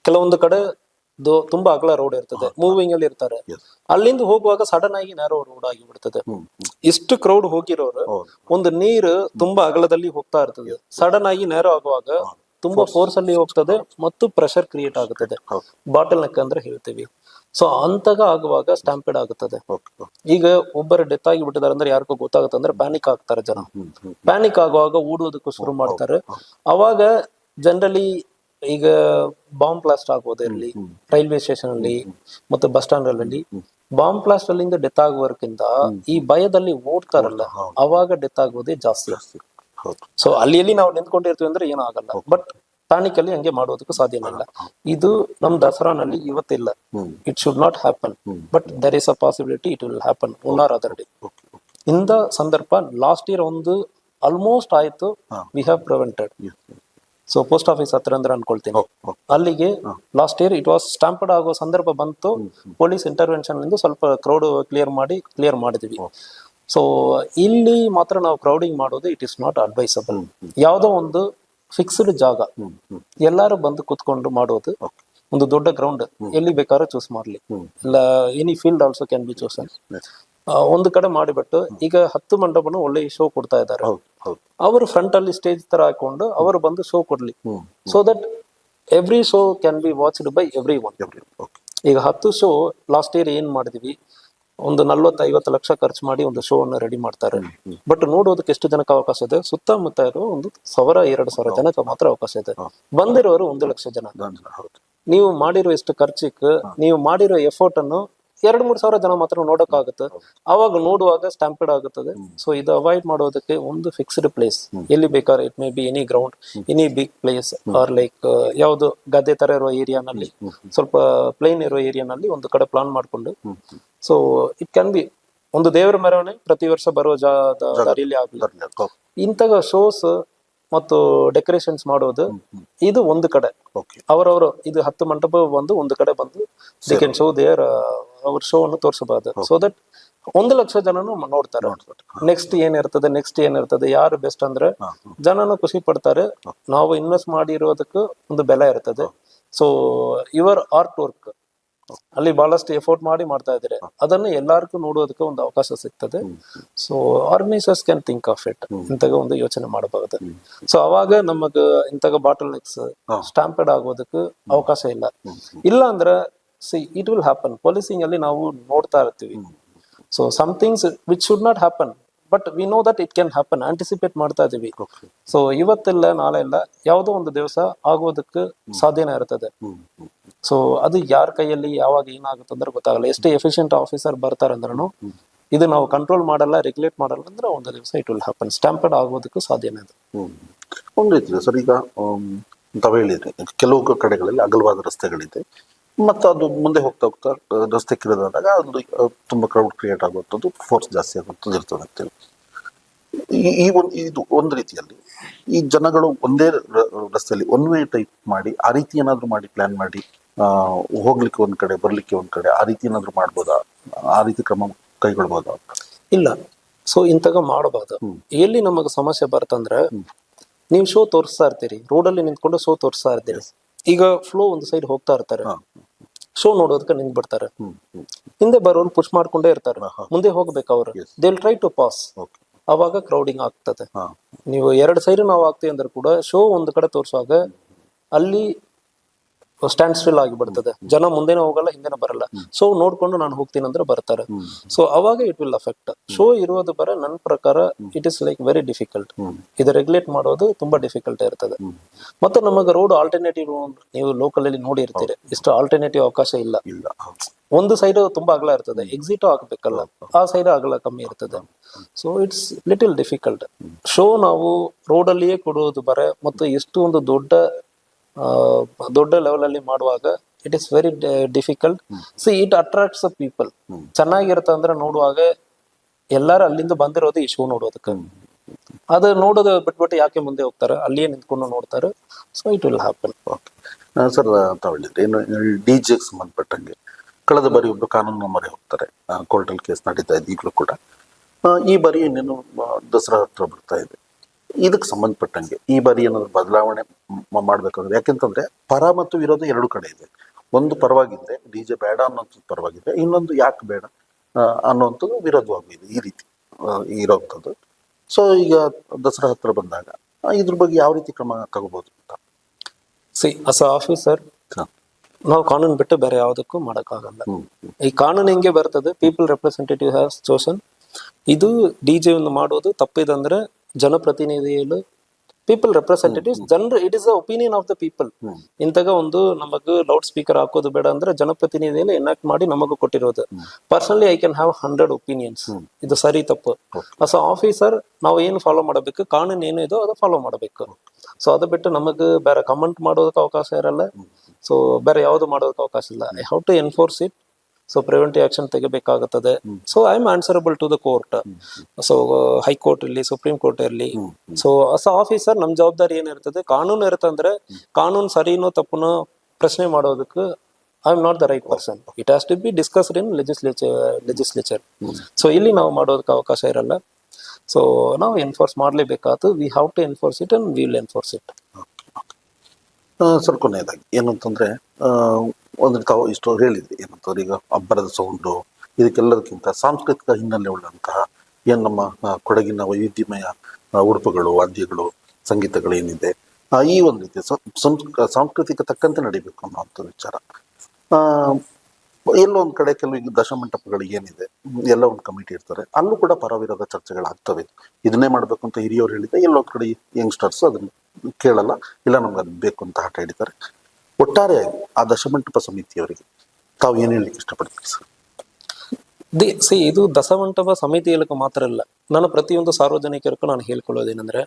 ಕೆಲವೊಂದು ಕಡೆ ತುಂಬಾ ಅಗಲ ರೋಡ್ ಇರ್ತದೆ, ಮೂವಿಂಗ್ ಅಲ್ಲಿ ಇರ್ತಾರೆ. ಅಲ್ಲಿಂದ ಹೋಗುವಾಗ ಸಡನ್ ಆಗಿ ನ್ಯಾರೋ ರೋಡ್ ಆಗಿ ಬಿಡ್ತದೆ. ಇಷ್ಟು ಕ್ರೌಡ್ ಹೋಗಿರೋರು ಒಂದು ನೀರು ತುಂಬಾ ಅಗಲದಲ್ಲಿ ಹೋಗ್ತಾ ಇರ್ತದೆ, ಸಡನ್ ಆಗಿ ನ್ಯಾರೋ ಆಗುವಾಗ ತುಂಬಾ ಫೋರ್ಸ್ ಅಲ್ಲಿ ಹೋಗ್ತದೆ ಮತ್ತು ಪ್ರೆಷರ್ ಕ್ರಿಯೇಟ್ ಆಗುತ್ತದೆ. ಬಾಟಲ್ ನೆಕ್ ಅಂದ್ರೆ ಹೇಳ್ತೀವಿ. ಸೊ ಅಂತಗ ಆಗುವಾಗ ಸ್ಟ್ಯಾಂಪೇಡ್ ಆಗುತ್ತದೆ. ಈಗ ಒಬ್ಬರು ಡೆತ್ ಆಗಿ ಬಿಟ್ಟಿದ್ದಾರೆ ಅಂದ್ರೆ ಯಾರಿಗೂ ಗೊತ್ತಾಗುತ್ತೆ ಅಂದ್ರೆ ಪ್ಯಾನಿಕ್ ಆಗ್ತಾರೆ ಜನ. ಪ್ಯಾನಿಕ್ ಆಗುವಾಗ ಓಡೋದಕ್ಕೂ ಶುರು ಮಾಡ್ತಾರೆ. ಅವಾಗ ಜನರಲಿ ಈಗ ಬಾಂಬ್ ಬ್ಲಾಸ್ಟ್ ಆಗೋದಿರ್ಲಿ, ರೈಲ್ವೆ ಸ್ಟೇಷನ್ ಅಲ್ಲಿ ಮತ್ತೆ ಬಸ್ ಸ್ಟ್ಯಾಂಡ್ ಅಲ್ಲಿ ಬಾಂಬ್ ಬ್ಲಾಸ್ಟ್ ಅಲ್ಲಿಂದ ಡೆತ್ ಆಗುವರ್ಕಿಂತ ಈ ಭಯದಲ್ಲಿ ಓಡ್ತಾರಲ್ಲ, ಅವಾಗ ಡೆತ್ ಆಗೋದೇ ಜಾಸ್ತಿ. ಸೊ ಅಲ್ಲಿ ನಾವು ನಿಂತ್ಕೊಂಡಿರ್ತೀವಿ ಅಂದ್ರೆ ಏನೂ ಆಗಲ್ಲ, ಬಟ್ ಪ್ಯಾನಿಕ್ ಅಲ್ಲಿ ಹಂಗೆ ಮಾಡೋದಕ್ಕೂ ಸಾಧ್ಯನೇ ಇಲ್ಲ. ಇದು ನಮ್ ದಸರಾನಲ್ಲಿ ಇವತ್ತಿಲ್ಲ. It should not happen, but there is a possibility it will happen one or other day. ಇಂದ ಸಂದರ್ಭ ಲಾಸ್ಟ್ ಇಯರ್ ಒಂದು ಆಲ್ಮೋಸ್ಟ್ ಆಯ್ತು, we have prevented. So post office ಹತ್ರ ಅಂದ್ರೆ ಅನ್ಕೊಳ್ತೀನಿ, ಅಲ್ಲಿಗೆ last year it was stampede ಆಗೋ ಸಂದರ್ಭ ಬಂತು. ಪೊಲೀಸ್ ಇಂಟರ್ವೆನ್ಷನ್ ಇಂದ ಸ್ವಲ್ಪ ಕ್ರೌಡ್ ಕ್ಲಿಯರ್ ಮಾಡಿದ್ವಿ. ಸೊ ಇಲ್ಲಿ ಮಾತ್ರ ನಾವು ಕ್ರೌಡಿಂಗ್ ಮಾಡೋದು ಇಟ್ ಇಸ್ ನಾಟ್ ಅಡ್ವೈಸಬಲ್. ಯಾವುದೋ ಒಂದು ಫಿಕ್ಸ್ಡ್ ಜಾಗ ಎಲ್ಲಾರು ಬಂದು ಕುತ್ಕೊಂಡು ಮಾಡೋದು, ಒಂದು ದೊಡ್ಡ ಗ್ರೌಂಡ್ ಎಲ್ಲಿ ಬೇಕಾದ್ರೂ ಚೂಸ್ ಮಾಡ್ಲಿ, ಇಲ್ಲ any field also can be chosen. ಒಂದು ಕಡೆ ಮಾಡಿಬಿಟ್ಟು ಈಗ 10 ಮಂಟಪನು ಒಳ್ಳೆ ಶೋ ಕೊಡ್ತಾ ಇದ್ದಾರೆ. ಅವರು ಫ್ರಂಟ್ ಅಲ್ಲಿ ಸ್ಟೇಜ್ ತರ ಹಾಕೊಂಡು ಅವರು ಬಂದು ಶೋ ಕೊಡ್ಲಿ, so that every show can be watched by every one. ಈಗ 10 ಶೋ ಲಾಸ್ಟ್ ಇಯರ್ ಏನ್ ಮಾಡಿದ್ವಿ, ಒಂದು 40-50 ಲಕ್ಷ ಖರ್ಚು ಮಾಡಿ ಒಂದು ಶೋ ಅನ್ನು ರೆಡಿ ಮಾಡ್ತಾರೆ. ಬಟ್ ನೋಡೋದಕ್ಕೆ ಎಷ್ಟು ಜನಕ್ಕೆ ಅವಕಾಶ ಇದೆ? ಸುತ್ತಮುತ್ತ ಇರೋ 1,000-2,000 ಜನಕ್ಕೆ ಮಾತ್ರ ಅವಕಾಶ ಇದೆ. ಬಂದಿರೋರು 1 ಲಕ್ಷ ಜನ. ನೀವು ಮಾಡಿರೋ ಎಷ್ಟು ಖರ್ಚಿಗೆ, ನೀವು ಮಾಡಿರೋ ಎಫರ್ಟ್ ಅನ್ನು 2-3 ಸಾವಿರ ಜನ ಮಾತ್ರ ನೋಡೋಕ್ಕಾಗುತ್ತೆ. ಅವಾಗ ನೋಡುವಾಗ ಸ್ಟ್ಯಾಂಪೇಡ್ ಆಗುತ್ತದೆ. ಸೊ ಇದು ಅವಾಯ್ಡ್ ಮಾಡೋದಕ್ಕೆ ಒಂದು ಫಿಕ್ಸ್ಡ್ ಪ್ಲೇಸ್ ಎಲ್ಲಿ ಬೇಕಾದ್ರೆ, it may be any ground, any big place, or like ಯಾವ್ದು ಗದ್ದೆ ತರ ಇರೋ ಏರಿಯಾನಲ್ಲಿ, ಸ್ವಲ್ಪ ಪ್ಲೇನ್ ಇರೋ ಏರಿಯಾನಲ್ಲಿ ಒಂದು ಕಡೆ ಪ್ಲಾನ್ ಮಾಡ್ಕೊಂಡು, ಸೊ ಇಟ್ ಕ್ಯಾನ್ ಬಿ ಒಂದು ದೇವರ ಮೆರವಣಿಗೆ ಪ್ರತಿ ವರ್ಷ ಬರೋ ದಾರಿಯಲ್ಲಿ ಆಗಲಿ. ಇಂತಹ ಶೋಸ್ ಮತ್ತು ಡೆಕೋರೇಷನ್ಸ್ ಮಾಡೋದು ಇದು ಒಂದು ಕಡೆ. ಅವರವರು ಇದು 10 ಮಂಟಪ ಬಂದು ಒಂದು ಕಡೆ ಬಂದು ದೇ ಕ್ಯಾನ್ ಶೋ ದೇರ್ ಅವ್ರ ಶೋ ಅನ್ನು ತೋರಿಸಬಹುದು. ಸೊ ದಟ್ 1 ಲಕ್ಷ ಜನನು ನೋಡ್ತಾರೆ. ನೆಕ್ಸ್ಟ್ ಏನಿರ್ತದೆ, ಯಾರು ಬೆಸ್ಟ್ ಅಂದ್ರೆ ಜನನು ಖುಷಿ ಪಡ್ತಾರೆ. ನಾವು ಇನ್ವೆಸ್ಟ್ ಮಾಡಿರೋದಕ್ಕೂ ಒಂದು ಬೆಲೆ ಇರ್ತದೆ. ಸೊ ಯುವರ್ ಆರ್ಟ್ ವರ್ಕ್ ಅಲ್ಲಿ ಬಹಳಷ್ಟು ಎಫೋರ್ಟ್ ಮಾಡಿ ಮಾಡ್ತಾ ಇದ್ದಾರೆ. ಅದನ್ನು ಎಲ್ಲರಿಗೂ ನೋಡೋದಕ್ಕೆ ಒಂದು ಅವಕಾಶ ಸಿಗ್ತದೆ. So organisers can think of it, ಇಂತಾಗ ಒಂದು ಯೋಚನೆ ಮಾಡಬಹುದು. ಸೊ ಅವಾಗ ನಮಗ ಇಂತಾಗ ಬಾಟಲ್ ನೆಕ್ಸ್ ಸ್ಟಾಂಪೆಡ್ ಆಗೋದಕ್ಕೆ ಅವಕಾಶ ಇಲ್ಲ. ಇಲ್ಲ ಅಂದ್ರೆ ಇಟ್ ವಿಲ್ ಹ್ಯಾಪನ್. ಪೊಲೀಸಿಂಗ್ ಅಲ್ಲಿ ನಾವು ನೋಡ್ತಾ ಇರ್ತೀವಿ. So some things which should not happen, but we know that it can happen, anticipate ಮಾಡ್ತಾ ಇದೀವಿ. ಸೊ ಇವತ್ತಿಲ್ಲ ನಾಳೆ ಇಲ್ಲ ಯಾವುದೋ ಒಂದು ದಿವಸ ಆಗೋದಕ್ಕೆ ಸಾಧ್ಯನೇ ಇರ್ತದೆ. ಸೊ ಅದು ಯಾರ ಕೈಯಲ್ಲಿ ಯಾವಾಗ ಏನಾಗುತ್ತೆ ಅಂದ್ರೆ ಗೊತ್ತಾಗಲ್ಲ. ಎಷ್ಟೇ ಎಫಿಷಿಯಂಟ್ ಆಫೀಸರ್ ಬರ್ತಾರಂದ್ರೂ ಇದು ನಾವು ಕಂಟ್ರೋಲ್ ಮಾಡಲ್ಲ, ರೆಗ್ಯುಲೇಟ್ ಮಾಡಲ್ಲ ಅಂದ್ರೆ ಒಂದು ದಿವಸ ಇಟ್ ವಿಲ್ ಹ್ಯಾಪನ್. ಸ್ಟಾಂಪೆಡ್ ಆಗೋದಕ್ಕೂ ಸಾಧ್ಯನೇ ಅದು. ಒಂದು ರೀತಿ ಸರ್, ಈಗ ತಾವು ಹೇಳಿದ್ರಿ ಕೆಲವು ಕಡೆಗಳಲ್ಲಿ ಅಗಲವಾದ ರಸ್ತೆಗಳಿದೆ, ಮತ್ತು ಅದು ಮುಂದೆ ಹೋಗ್ತಾ ಹೋಗ್ತಾ ರಸ್ತೆ ಕಿರಿದಾದಾಗ ಒಂದು ತುಂಬ ಕ್ರೌಡ್ ಕ್ರಿಯೇಟ್ ಆಗುವಂಥದ್ದು, ಫೋರ್ಸ್ ಜಾಸ್ತಿ ಆಗುವಂಥದ್ದು ಇರ್ತದೆ ಅಂತೇಳಿ. ಇದು ಒಂದು ರೀತಿಯಲ್ಲಿ ಈ ಜನಗಳು ಒಂದೇ ರಸ್ತೆಯಲ್ಲಿ ಒನ್ ವೇ ಟೈಪ್ ಮಾಡಿ ಆ ರೀತಿ ಏನಾದರೂ ಮಾಡಿ ಪ್ಲಾನ್ ಮಾಡಿ ಹೋಗ್ಲಿಕ್ಕೆ ಒಂದ್ ಕಡೆ ಬರ್ಲಿಕ್ಕೆ ಒಂದ್ ಕಡೆ ಆ ರೀತಿ ಏನಾದ್ರು ಮಾಡ್ಬೋದಾ? ಆ ರೀತಿ ಕ್ರಮ ಕೈಗೊಳ್ಬೋದಾ? ಇಲ್ಲ. ಸೊ ಇಂತಾಗ ಮಾಡಬಹುದು. ಎಲ್ಲಿ ನಮಗ ಸಮಸ್ಯೆ ಬರ್ತಂದ್ರ, ನೀವು ಶೋ ತೋರಿಸ್ತಾ ಇರ್ತೀರಿ, ರೋಡಲ್ಲಿ ನಿಂತ್ಕೊಂಡು ಶೋ ತೋರಿಸ್ತಾ ಇರ್ತೀರಿ. ಈಗ ಫ್ಲೋ ಒಂದು ಸೈಡ್ ಹೋಗ್ತಾ ಇರ್ತಾರೆ, ಶೋ ನೋಡೋದಕ್ಕೆ ನಿಂತ್ ಬಿಡ್ತಾರೆ. ಹಿಂದೆ ಬರೋರು ಪುಷ್ ಮಾಡ್ಕೊಂಡೇ ಇರ್ತಾರೆ, ಮುಂದೆ ಹೋಗ್ಬೇಕು ಅವ್ರು. They will try to pass. ಅವಾಗ ಕ್ರೌಡಿಂಗ್ ಆಗ್ತದೆ. ನೀವು ಎರಡು ಸೈಡ್ ನಾವು ಆಗ್ತೀವಿ ಅಂದ್ರೆ ಕೂಡ ಶೋ ಒಂದು ಕಡೆ ತೋರಿಸುವಾಗ ಅಲ್ಲಿ ಸ್ಟ್ಯಾಂಡ್ ಸ್ಟಿಲ್ ಆಗಿಬಿಡ್ತದೆ. ಜನ ಮುಂದೆನೂ ಹೋಗಲ್ಲ, ಹಿಂದೆನೂ ಬರಲ್ಲ. ಸೊ ನೋಡ್ಕೊಂಡು ನಾನು ಹೋಗ್ತೀನಿ ಅಂದ್ರೆ ಬರ್ತಾರೆ. ಸೊ ಅವಾಗ ಇಟ್ ವಿಲ್ ಅಫೆಕ್ಟ್. ಶೋ ಇರೋದು ನನ್ನ ಪ್ರಕಾರ it is like very difficult. ಇದು ರೆಗ್ಯುಲೇಟ್ ಮಾಡೋದು ತುಂಬಾ ಡಿಫಿಕಲ್ಟ್ ಇರ್ತದೆ. ಮತ್ತೆ ನಮಗೆ ರೋಡ್ ಆಲ್ಟರ್ನೇಟಿವ್ ನೀವು ಲೋಕಲ್ ಅಲ್ಲಿ ನೋಡಿ ಇರ್ತೀರಿ, ಇಷ್ಟು ಆಲ್ಟರ್ನೇಟಿವ್ ಅವಕಾಶ ಇಲ್ಲ. ಒಂದು ಸೈಡ್ ತುಂಬಾ ಅಗಲ ಇರ್ತದೆ, ಎಕ್ಸಿಟ್ ಆಗ್ಬೇಕಲ್ಲ, ಆ ಸೈಡ್ ಅಗಲ ಕಮ್ಮಿ ಇರ್ತದೆ. So it's little difficult. Show ನಾವು ರೋಡ್ ಅಲ್ಲಿಯೇ ಕೊಡೋದು ಮತ್ತು ಎಷ್ಟು ಒಂದು ದೊಡ್ಡ ಲೆವೆಲ್ ಅಲ್ಲಿ ಮಾಡುವಾಗ it is very difficult. So it attracts people. ಚೆನ್ನಾಗಿರುತ್ತೆ ಅಂದ್ರೆ ನೋಡುವಾಗ ಎಲ್ಲಾರು ಅಲ್ಲಿಂದ ಬಂದಿರೋದು ಈ ಶೋ ನೋಡೋದಕ್ಕೆ. ಅದು ನೋಡೋದು ಬಿಟ್ಬಿಟ್ಟು ಯಾಕೆ ಮುಂದೆ ಹೋಗ್ತಾರೆ, ಅಲ್ಲಿಯೇ ನಿಂತ್ಕೊಂಡು ನೋಡ್ತಾರೆ. So it will happen. Sir, ತಾವು ಹೇಳಿದ್ರೆ ಏನು ಡಿಜೆಗೆ ಸಂಬಂಧಪಟ್ಟಂಗೆ ಕಳೆದ ಬಾರಿ ಒಬ್ರು ಕಾನೂನು ಮೊರೆ ಹೋಗ್ತಾರೆ, ಕೋರ್ಟಲ್ಲಿ ಕೇಸ್ ನಡೀತಾ ಇದೆ ಈಗಲೂ ಕೂಡ. ಈ ಬಾರಿ ಇನ್ನೇನು ದಸರಾ ಹತ್ರ ಬರ್ತಾ ಇದೆ, ಇದಕ್ಕೆ ಸಂಬಂಧಪಟ್ಟಂಗೆ ಈ ಬಾರಿ ಏನಾದ್ರು ಬದಲಾವಣೆ ಮಾಡ್ಬೇಕಾದ್ರೆ, ಯಾಕೆಂತಂದ್ರೆ ಪರ ಮತ್ತು ವಿರೋಧ ಎರಡು ಕಡೆ ಇದೆ. ಒಂದು ಪರವಾಗಿದ್ರೆ ಡಿಜೆ ಬೇಡ ಅನ್ನೋಂಥದ್ದು ಪರವಾಗಿದ್ರೆ, ಇನ್ನೊಂದು ಯಾಕೆ ಬೇಡ ಅನ್ನೋಂಥದ್ದು ವಿರೋಧವಾಗಿದೆ. ಈ ರೀತಿ ಇರೋಂಥದ್ದು. ಸೊ ಈಗ ದಸರಾ ಹತ್ರ ಬಂದಾಗ ಇದ್ರ ಬಗ್ಗೆ ಯಾವ ರೀತಿ ಕ್ರಮ ತಗೋಬಹುದು ಅಂತ? ಅಸ್ ಆಫೀಸರ್ ನಾವು ಕಾನೂನು ಬಿಟ್ಟು ಬೇರೆ ಯಾವುದಕ್ಕೂ ಮಾಡಕ್ಕಾಗಲ್ಲ. ಈ ಕಾನೂನು ಹೆಂಗೆ ಬರ್ತದೆ, ಪೀಪಲ್ ರೆಪ್ರೆಸೆಂಟೇಟಿವ್ ಹ್ಯಾಸ್ ಚೋಸನ್. ಇದು ಡಿಜೆ ಮಾಡೋದು ತಪ್ಪಿದಂದ್ರೆ ಜನಪ್ರತಿನಿಧಿಗಳು, ಪೀಪಲ್ ರೆಪ್ರೆಸೆಂಟೇಟಿವ್ಸ್, ಜನರು, it is the opinion of the people. ಇಂತಾಗ ಒಂದು ನಮಗ ಲೌಡ್ ಸ್ಪೀಕರ್ ಹಾಕೋದು ಬೇಡ ಅಂದ್ರೆ ಜನಪ್ರತಿನಿಧಿಯಲ್ಲಿ ಎನಾಕ್ಟ್ ಮಾಡಿ ನಮಗೂ ಕೊಟ್ಟಿರೋದು. Personally I can have 100 opinions, ಇದು ಸರಿ ತಪ್ಪು. ಅಸ್ ಆಫೀಸರ್ ನಾವು ಏನು ಫಾಲೋ ಮಾಡಬೇಕು, ಕಾನೂನು ಏನು ಇದೋ ಅದು ಫಾಲೋ ಮಾಡಬೇಕು. ಸೊ ಅದು ಬಿಟ್ಟು ನಮಗ್ ಬೇರೆ ಕಮೆಂಟ್ ಮಾಡೋದಕ್ಕೆ ಅವಕಾಶ ಇರಲ್ಲ. ಸೊ ಬೇರೆ ಯಾವ್ದು ಮಾಡೋದಕ್ಕೆ ಅವಕಾಶ ಇಲ್ಲ. I have to enforce it. So preventive action ತೆಗಿಬೇಕಾಗುತ್ತದೆ. So I am answerable to the court. So high court ಇರಲಿ, ಸುಪ್ರೀಂ ಕೋರ್ಟ್ ಇರಲಿ. ಸೊ ಅಸ್ ಆಫೀಸರ್ ನಮ್ ಜವಾಬ್ದಾರಿ ಏನಿರ್ತದೆ, ಕಾನೂನು ಇರುತ್ತಂದ್ರೆ ಕಾನೂನು ಸರಿನೋ ತಪ್ಪುನೋ ಪ್ರಶ್ನೆ ಮಾಡೋದಕ್ಕೆ I am not the right person. It has to be discussed in legislature. So ಇಲ್ಲಿ ನಾವು ಮಾಡೋದಕ್ಕೆ ಅವಕಾಶ ಇರಲ್ಲ. ಸೊ ನಾವು ಎನ್ಫೋರ್ಸ್ ಮಾಡ್ಲೇಬೇಕಾದ್ರು. We have to enforce it and we will enforce it. Sir, ಕೊನೆಯದಾಗಿ ಏನಂತಂದ್ರೆ, ಒಂದು ತಾವು ಇಷ್ಟು ಹೇಳಿದ್ರಿ, ಏನಂತಂದ್ರೆ ಈಗ ಅಬ್ಬರದ ಸೌಂಡು ಇದಕ್ಕೆಲ್ಲದಕ್ಕಿಂತ ಸಾಂಸ್ಕೃತಿಕ ಹಿನ್ನೆಲೆ ಉಳ್ಳಂತಹ ಏನು ನಮ್ಮ ಕೊಡಗಿನ ವೈವಿಧ್ಯಮಯ ಉಡುಪುಗಳು, ವಾದ್ಯಗಳು, ಸಂಗೀತಗಳು ಏನಿದೆ, ಈ ಒಂದು ರೀತಿ ಸಾಂಸ್ಕೃತಿಕ ತಕ್ಕಂತೆ ನಡಿಬೇಕು ಅನ್ನೋಂಥ ವಿಚಾರ. ಎಲ್ಲೋ ಒಂದು ಕಡೆ ಕೆಲವು ದಶಮಂಟಪಗಳು ಏನಿದೆ, ಎಲ್ಲ ಒಂದು ಕಮಿಟಿ ಇರ್ತಾರೆ, ಅಲ್ಲೂ ಕೂಡ ಪರವಿರೋಧ ಚರ್ಚೆಗಳಾಗ್ತವೆ. ಇದನ್ನೇ ಮಾಡ್ಬೇಕು ಅಂತ ಹಿರಿಯವರು ಹೇಳಿದ್ರೆ, ಎಲ್ಲೊಂದು ಕಡೆ ಯಂಗ್ಸ್ಟರ್ಸ್ ಅದನ್ನ ಕೇಳಲ್ಲ, ಇಲ್ಲ ನಮ್ಗೆ ಅದು ಬೇಕು ಅಂತ ಹಠ ಹಿಡಿತಾರೆ. ಒಟ್ಟಾರೆಯಾಗಿ ಆ ದಶಮಂಟಪ ಸಮಿತಿಯವರಿಗೆ ತಾವು ಏನ್ ಹೇಳಲಿಕ್ಕೆ ಇಷ್ಟಪಡ್ತೀರಿ ಸರ್? ಇದು ದಶಮಂಟಪ ಸಮಿತಿ ಹೇಳಕ್ಕೆ ಮಾತ್ರ ಇಲ್ಲ, ನಾನು ಪ್ರತಿಯೊಂದು ಸಾರ್ವಜನಿಕರಿಗೂ ನಾನು ಹೇಳ್ಕೊಳ್ಳೋದೇನೆಂದ್ರೆ,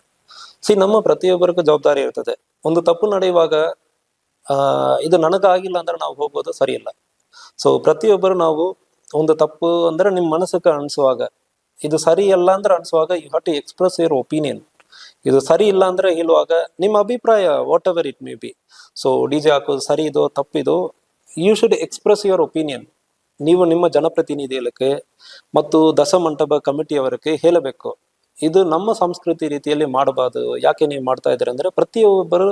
ನಮ್ಮ ಪ್ರತಿಯೊಬ್ಬರಿಗೂ ಜವಾಬ್ದಾರಿ ಇರ್ತದೆ. ಒಂದು ತಪ್ಪು ನಡೆಯುವಾಗ ಇದು ನನಗಾಗಿಲ್ಲ ಅಂದ್ರೆ ನಾವು ಹೋಗೋದು ಸರಿಯಿಲ್ಲ. ಸೊ ಪ್ರತಿಯೊಬ್ಬರು ನಾವು ಒಂದು ತಪ್ಪು ಅಂದ್ರೆ ನಿಮ್ಮ ಮನಸ್ಸಕ್ಕೆ ಅನಿಸುವಾಗ, ಇದು ಸರಿ ಅಲ್ಲ ಅಂದ್ರೆ ಅನಿಸುವಾಗ, you have to express your opinion. ಇದು ಸರಿ ಇಲ್ಲ ಅಂದ್ರೆ ಹೇಳುವಾಗ ನಿಮ್ಮ ಅಭಿಪ್ರಾಯ whatever it may be. So DJ ಹಾಕೋದು ಸರಿ ಇದೋ ತಪ್ಪಿದೋ, you should express your opinion. ನೀವು ನಿಮ್ಮ ಜನಪ್ರತಿನಿಧಿಗಳಿಗೆ ಮತ್ತು ದಶಮಂಟಪ ಕಮಿಟಿಯವರಿಗೆ ಹೇಳಬೇಕು, ಇದು ನಮ್ಮ ಸಂಸ್ಕೃತಿ ರೀತಿಯಲ್ಲಿ ಮಾಡಬಾರ್ದು. ಯಾಕೆ ನೀವು ಮಾಡ್ತಾ ಇದ್ದೀರಿ ಅಂದ್ರೆ, ಪ್ರತಿಯೊಬ್ಬರು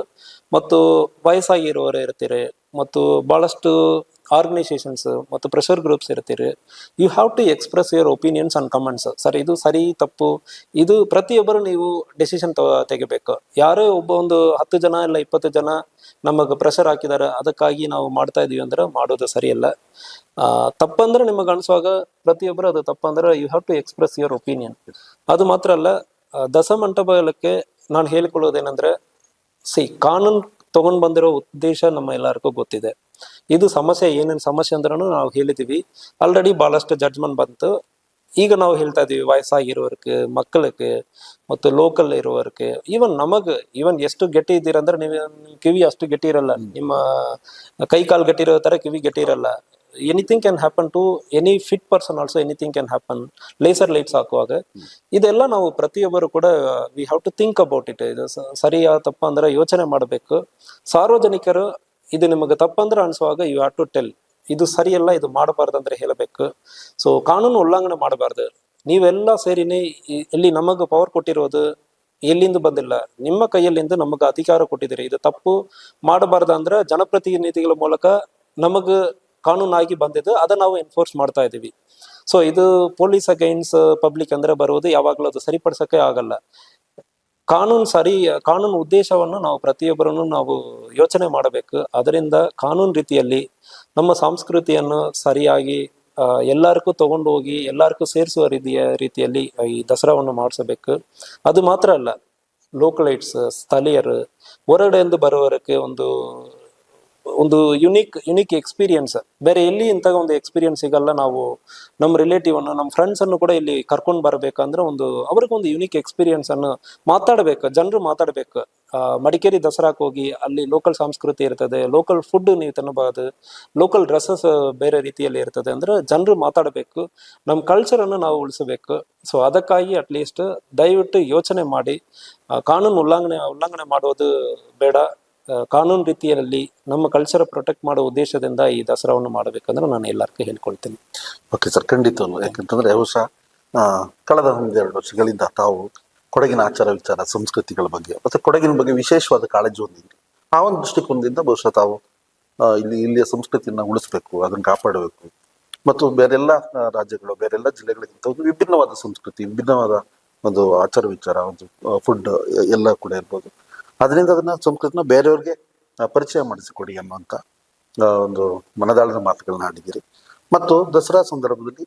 ಮತ್ತು ವಯಸ್ಸಾಗಿರುವವರು ಇರ್ತೀರಿ ಮತ್ತು ಬಹಳಷ್ಟು ಆರ್ಗನೈಸೇಷನ್ಸ್ ಮತ್ತು ಪ್ರೆಷರ್ ಗ್ರೂಪ್ಸ್ ಇರ್ತೀರಿ, you have to express your opinions and comments. Sir ಇದು ಸರಿ ತಪ್ಪು, ಇದು ಪ್ರತಿಯೊಬ್ಬರು ನೀವು ಡೆಸಿಷನ್ ತೆಗಿಬೇಕು. ಯಾರೋ ಒಬ್ಬ ಒಂದು 10 ಜನ ಇಲ್ಲ 20 ಜನ ನಮಗೆ ಪ್ರೆಷರ್ ಹಾಕಿದ್ದಾರೆ ಅದಕ್ಕಾಗಿ ನಾವು ಮಾಡ್ತಾ ಇದೀವಿ ಅಂದ್ರೆ ಮಾಡೋದು ಸರಿಯಲ್ಲ. ತಪ್ಪಂದ್ರೆ ನಿಮಗೆ ಅನ್ಸುವಾಗ ಪ್ರತಿಯೊಬ್ಬರು ಅದು ತಪ್ಪಂದ್ರೆ you have to express your opinion. ಅದು ಮಾತ್ರ ಅಲ್ಲ, ದಸಮಂಟಪಕ್ಕೆ ನಾನು ಹೇಳಿಕೊಳ್ಳೋದೇನೆಂದ್ರೆ, ಕಾನೂನು ತಗೊಂಡ್ ಬಂದಿರೋ ಉದ್ದೇಶ ನಮ್ಮ ಎಲ್ಲರಿಗೂ ಗೊತ್ತಿದೆ. ಇದು ಸಮಸ್ಯೆ ಏನೇನು ಸಮಸ್ಯೆ ಅಂದ್ರೂ ನಾವು ಹೇಳಿದೀವಿ ಆಲ್ರೆಡಿ, ಬಹಳಷ್ಟು ಜಡ್ಜ್ಮೆಂಟ್ ಬಂತು. ಈಗ ನಾವು ಹೇಳ್ತಾ ಇದೀವಿ ವಯಸ್ಸಾಗಿರೋರ್ಗೆ, ಮಕ್ಕಳಿಗೆ ಮತ್ತು ಲೋಕಲ್ ಇರೋರ್ಗೆ, ಈವನ್ ಎಷ್ಟು ಗಟ್ಟಿ ಇದ್ದೀರಂದ್ರೆ ನೀವು ಕಿವಿ ಅಷ್ಟು ಗಟ್ಟಿ ಇರಲ್ಲ, ನಿಮ್ಮ ಕೈ ಕಾಲು ಗಟ್ಟಿ ಇರೋ ತರ ಕಿವಿ ಗಟ್ಟಿ ಇರಲ್ಲ. Anything can happen to any fit person also, anything can happen. Laser lights ಹಾಕುವಾಗ ಇದೆಲ್ಲ ನಾವು ಪ್ರತಿಯೊಬ್ಬರು ಕೂಡ we have to think about it. ಇದು ಸರಿಯಾ ತಪ್ಪ ಅಂದ್ರೆ ಯೋಚನೆ ಮಾಡಬೇಕು. ಸಾರ್ವಜನಿಕರು ಇದು ನಿಮಗೆ ತಪ್ಪಂದ್ರೆ ಅನ್ಸುವಾಗ ಯು ಹ್ಯಾವ್ ಟು ಟೆಲ್, ಇದು ಸರಿಯಲ್ಲ, ಇದು ಮಾಡಬಾರ್ದು ಅಂದ್ರೆ ಹೇಳಬೇಕು. ಸೊ ಕಾನೂನು ಉಲ್ಲಂಘನೆ ಮಾಡಬಾರ್ದು. ನೀವೆಲ್ಲ ಸೇರಿನೇ ಇಲ್ಲಿ ನಮಗೆ ಪವರ್ ಕೊಟ್ಟಿರೋದು ಎಲ್ಲಿಂದ ಬಂದಿಲ್ಲ, ನಿಮ್ಮ ಕೈಯಲ್ಲಿಂದ ನಮಗೆ ಅಧಿಕಾರ ಕೊಟ್ಟಿದ್ದೀರಿ. ಇದು ತಪ್ಪು ಮಾಡಬಾರ್ದು ಅಂದ್ರೆ ಜನಪ್ರತಿನಿಧಿಗಳ ಮೂಲಕ ನಮಗೆ ಕಾನೂನಾಗಿ ಬಂದಿದ್ದು, ಅದನ್ನ ನಾವು ಎನ್ಫೋರ್ಸ್ ಮಾಡ್ತಾ ಇದ್ದೀವಿ. ಸೊ ಇದು ಪೊಲೀಸ್ ಅಗೈನ್ಸ್ಟ್ ಪಬ್ಲಿಕ್ ಅಂದ್ರೆ ಬರುವುದು ಯಾವಾಗಲೂ ಅದು ಸರಿಪಡಿಸಕ್ಕೆ ಆಗಲ್ಲ. ಕಾನೂನು ಉದ್ದೇಶವನ್ನು ನಾವು ಪ್ರತಿಯೊಬ್ಬರನ್ನು ನಾವು ಯೋಚನೆ ಮಾಡಬೇಕು. ಅದರಿಂದ ಕಾನೂನು ರೀತಿಯಲ್ಲಿ ನಮ್ಮ ಸಂಸ್ಕೃತಿಯನ್ನು ಸರಿಯಾಗಿ ಎಲ್ಲರಿಗೂ ತಗೊಂಡು ಹೋಗಿ ಎಲ್ಲರಿಗೂ ಸೇರಿಸುವ ರೀತಿಯಲ್ಲಿ ಈ ದಸರಾವನ್ನು ಮಾಡಿಸಬೇಕು. ಅದು ಮಾತ್ರ ಅಲ್ಲ, ಲೋಕಲೈಟ್ಸ್, ಸ್ಥಳೀಯರು, ಹೊರಗಡೆಯಿಂದ ಬರುವವರಿಗೆ ಒಂದು ಯುನಿಕ್ ಎಕ್ಸ್ಪೀರಿಯನ್ಸ್, ಬೇರೆ ಎಲ್ಲಿ ಇಂಥ ಒಂದು ಎಕ್ಸ್ಪೀರಿಯನ್ಸ್ ಸಿಗಲ್ಲ. ನಾವು ನಮ್ಮ ರಿಲೇಟಿವ್ ಅನ್ನು, ನಮ್ಮ ಫ್ರೆಂಡ್ಸ್ ಅನ್ನು ಕೂಡ ಇಲ್ಲಿ ಕರ್ಕೊಂಡು ಬರ್ಬೇಕಂದ್ರೆ ಅವ್ರಿಗೊಂದು ಯುನಿಕ್ ಎಕ್ಸ್ಪೀರಿಯನ್ಸ್ ಅನ್ನು ಮಾತಾಡ್ಬೇಕು, ಜನರು ಮಾತಾಡ್ಬೇಕು. ಮಡಿಕೇರಿ ದಸರಾಕ್ಕೆ ಹೋಗಿ ಅಲ್ಲಿ ಲೋಕಲ್ ಸಂಸ್ಕೃತಿ ಇರ್ತದೆ, ಲೋಕಲ್ ಫುಡ್ ನೀವು ತಿನ್ನಬಹುದು, ಲೋಕಲ್ ಡ್ರೆಸ್ಸಸ್ ಬೇರೆ ರೀತಿಯಲ್ಲಿ ಇರ್ತದೆ ಅಂದ್ರೆ ಜನರು ಮಾತಾಡಬೇಕು, ನಮ್ಮ ಕಲ್ಚರನ್ನು ನಾವು ಉಳಿಸಬೇಕು. ಸೊ ಅದಕ್ಕಾಗಿ ಅಟ್ಲೀಸ್ಟ್ ದಯವಿಟ್ಟು ಯೋಚನೆ ಮಾಡಿ, ಕಾನೂನು ಉಲ್ಲಂಘನೆ ಮಾಡೋದು ಬೇಡ. ಕಾನೂನು ರೀತಿಯಲ್ಲಿ ನಮ್ಮ ಕಲ್ಚರ್ ಪ್ರೊಟೆಕ್ಟ್ ಮಾಡೋ ಉದ್ದೇಶದಿಂದ ಈ ದಸರಾವನ್ನು ಮಾಡಬೇಕಂದ್ರೆ ನಾನು ಎಲ್ಲರಿಗೂ ಹೇಳ್ಕೊಳ್ತೀನಿ. Okay sir, ಖಂಡಿತವಲ್ಲ. ಯಾಕಂತಂದ್ರೆ ಬಹುಶಃ ಕಳೆದ 1-2 ವರ್ಷಗಳಿಂದ ತಾವು ಕೊಡಗಿನ ಆಚಾರ ವಿಚಾರ ಸಂಸ್ಕೃತಿಗಳ ಬಗ್ಗೆ ಮತ್ತೆ ಕೊಡಗಿನ ಬಗ್ಗೆ ವಿಶೇಷವಾದ ಕಾಳಜಿ ಹೊಂದಿದ್ರಿ. ಆ ಒಂದು ದೃಷ್ಟಿಕೋನದಿಂದ ಬಹುಶಃ ತಾವು ಇಲ್ಲಿಯ ಸಂಸ್ಕೃತಿಯನ್ನ ಉಳಿಸ್ಬೇಕು, ಅದನ್ನು ಕಾಪಾಡಬೇಕು ಮತ್ತು ಬೇರೆಲ್ಲ ರಾಜ್ಯಗಳು, ಬೇರೆಲ್ಲ ಜಿಲ್ಲೆಗಳಿಗಿಂತ ಒಂದು ವಿಭಿನ್ನವಾದ ಸಂಸ್ಕೃತಿ, ವಿಭಿನ್ನವಾದ ಒಂದು ಆಚಾರ ವಿಚಾರ, ಒಂದು ಫುಡ್ ಎಲ್ಲ ಕೂಡ ಇರ್ಬೋದು. ಅದರಿಂದ ಅದನ್ನ ಸಂಸ್ಕೃತಿನ ಬೇರೆಯವ್ರಿಗೆ ಪರಿಚಯ ಮಾಡಿಸಿಕೊಡಿ ಅನ್ನುವಂಥ ಒಂದು ಮನದಾಳದ ಮಾತುಗಳನ್ನ ಆಡಿದ್ದೀರಿ. ಮತ್ತು ದಸರಾ ಸಂದರ್ಭದಲ್ಲಿ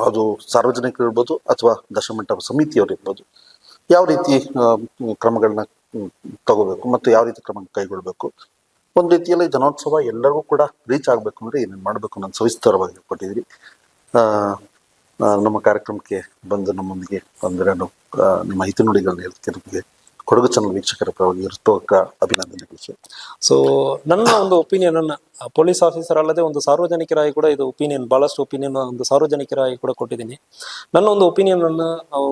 ಅದು ಸಾರ್ವಜನಿಕರು ಇರ್ಬೋದು ಅಥವಾ ದಶಮಂಟಪ ಸಮಿತಿಯವರು ಇರ್ಬೋದು, ಯಾವ ರೀತಿ ಕ್ರಮಗಳನ್ನ ತಗೋಬೇಕು ಮತ್ತು ಯಾವ ರೀತಿ ಕ್ರಮ ಕೈಗೊಳ್ಬೇಕು, ಒಂದು ರೀತಿಯಲ್ಲಿ ಜನೋತ್ಸವ ಎಲ್ಲರಿಗೂ ಕೂಡ ರೀಚ್ ಆಗಬೇಕು ಅಂದ್ರೆ ಏನೇನು ಮಾಡಬೇಕು ಅನ್ನೋದು ಸವಿಸ್ತರವಾಗಿ ಕೊಟ್ಟಿದ್ದೀರಿ. ನಮ್ಮ ಕಾರ್ಯಕ್ರಮಕ್ಕೆ ಬಂದು ನಮ್ಮೊಂದಿಗೆ ಒಂದೆರಡು ನಿಮ್ಮ ಹಿತನುಡಿಗಳನ್ನ ಹೇಳ್ತಿರೋರಿಗೆ ಕೊಡಗು ಚಾನಲ್ ವೀಕ್ಷಕರ ಪರವಾಗಿ ಹೃತ್ಪೂರ್ವಕ ಅಭಿನಂದನೆಗಳು. ಸೊ ನನ್ನ ಒಂದು ಒಪಿನಿಯನ್ ಅನ್ನ ಪೊಲೀಸ್ ಆಫೀಸರ್ ಅಲ್ಲದೆ ಒಂದು ಸಾರ್ವಜನಿಕರಾಗಿ ಕೂಡ ಇದು ಒಪಿನಿಯನ್, ಬಹಳಷ್ಟು ಒಪಿನಿಯನ್ ಒಂದು ಸಾರ್ವಜನಿಕರಾಗಿ ಕೂಡ ಕೊಟ್ಟಿದ್ದೀನಿ. ನನ್ನ ಒಂದು ಒಪಿನಿಯನ್ ಅನ್ನ ನಾವು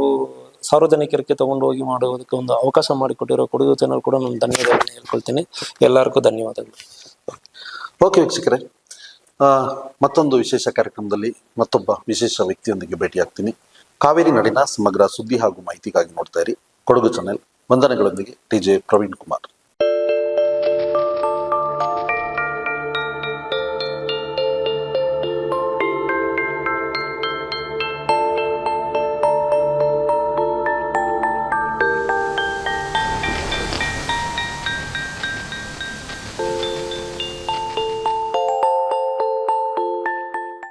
ಸಾರ್ವಜನಿಕರಿಗೆ ತಗೊಂಡು ಹೋಗಿ ಮಾಡುವುದಕ್ಕೆ ಒಂದು ಅವಕಾಶ ಮಾಡಿಕೊಟ್ಟಿರೋ ಕೊಡಗು ಚಾನಲ್ ಕೂಡ ನಾನು ಧನ್ಯವಾದಗಳನ್ನು ಹೇಳ್ಕೊಳ್ತೀನಿ. ಎಲ್ಲರಿಗೂ ಧನ್ಯವಾದಗಳು. ಓಕೆ ವೀಕ್ಷಕರೇ, ಮತ್ತೊಂದು ವಿಶೇಷ ಕಾರ್ಯಕ್ರಮದಲ್ಲಿ ಮತ್ತೊಬ್ಬ ವಿಶೇಷ ವ್ಯಕ್ತಿಯೊಂದಿಗೆ ಭೇಟಿಯಾಗ್ತೀನಿ. ಕಾವೇರಿ ನಾಡಿನ ಸಮಗ್ರ ಸುದ್ದಿ ಹಾಗೂ ಮಾಹಿತಿಗಾಗಿ ನೋಡ್ತಾ ಇರಿ ಕೊಡಗು ಚಾನೆಲ್. ವಂದನೆಗಳೊಂದಿಗೆ ಟಿ.ಜೆ. ಪ್ರವೀಣ್ ಕುಮಾರ್.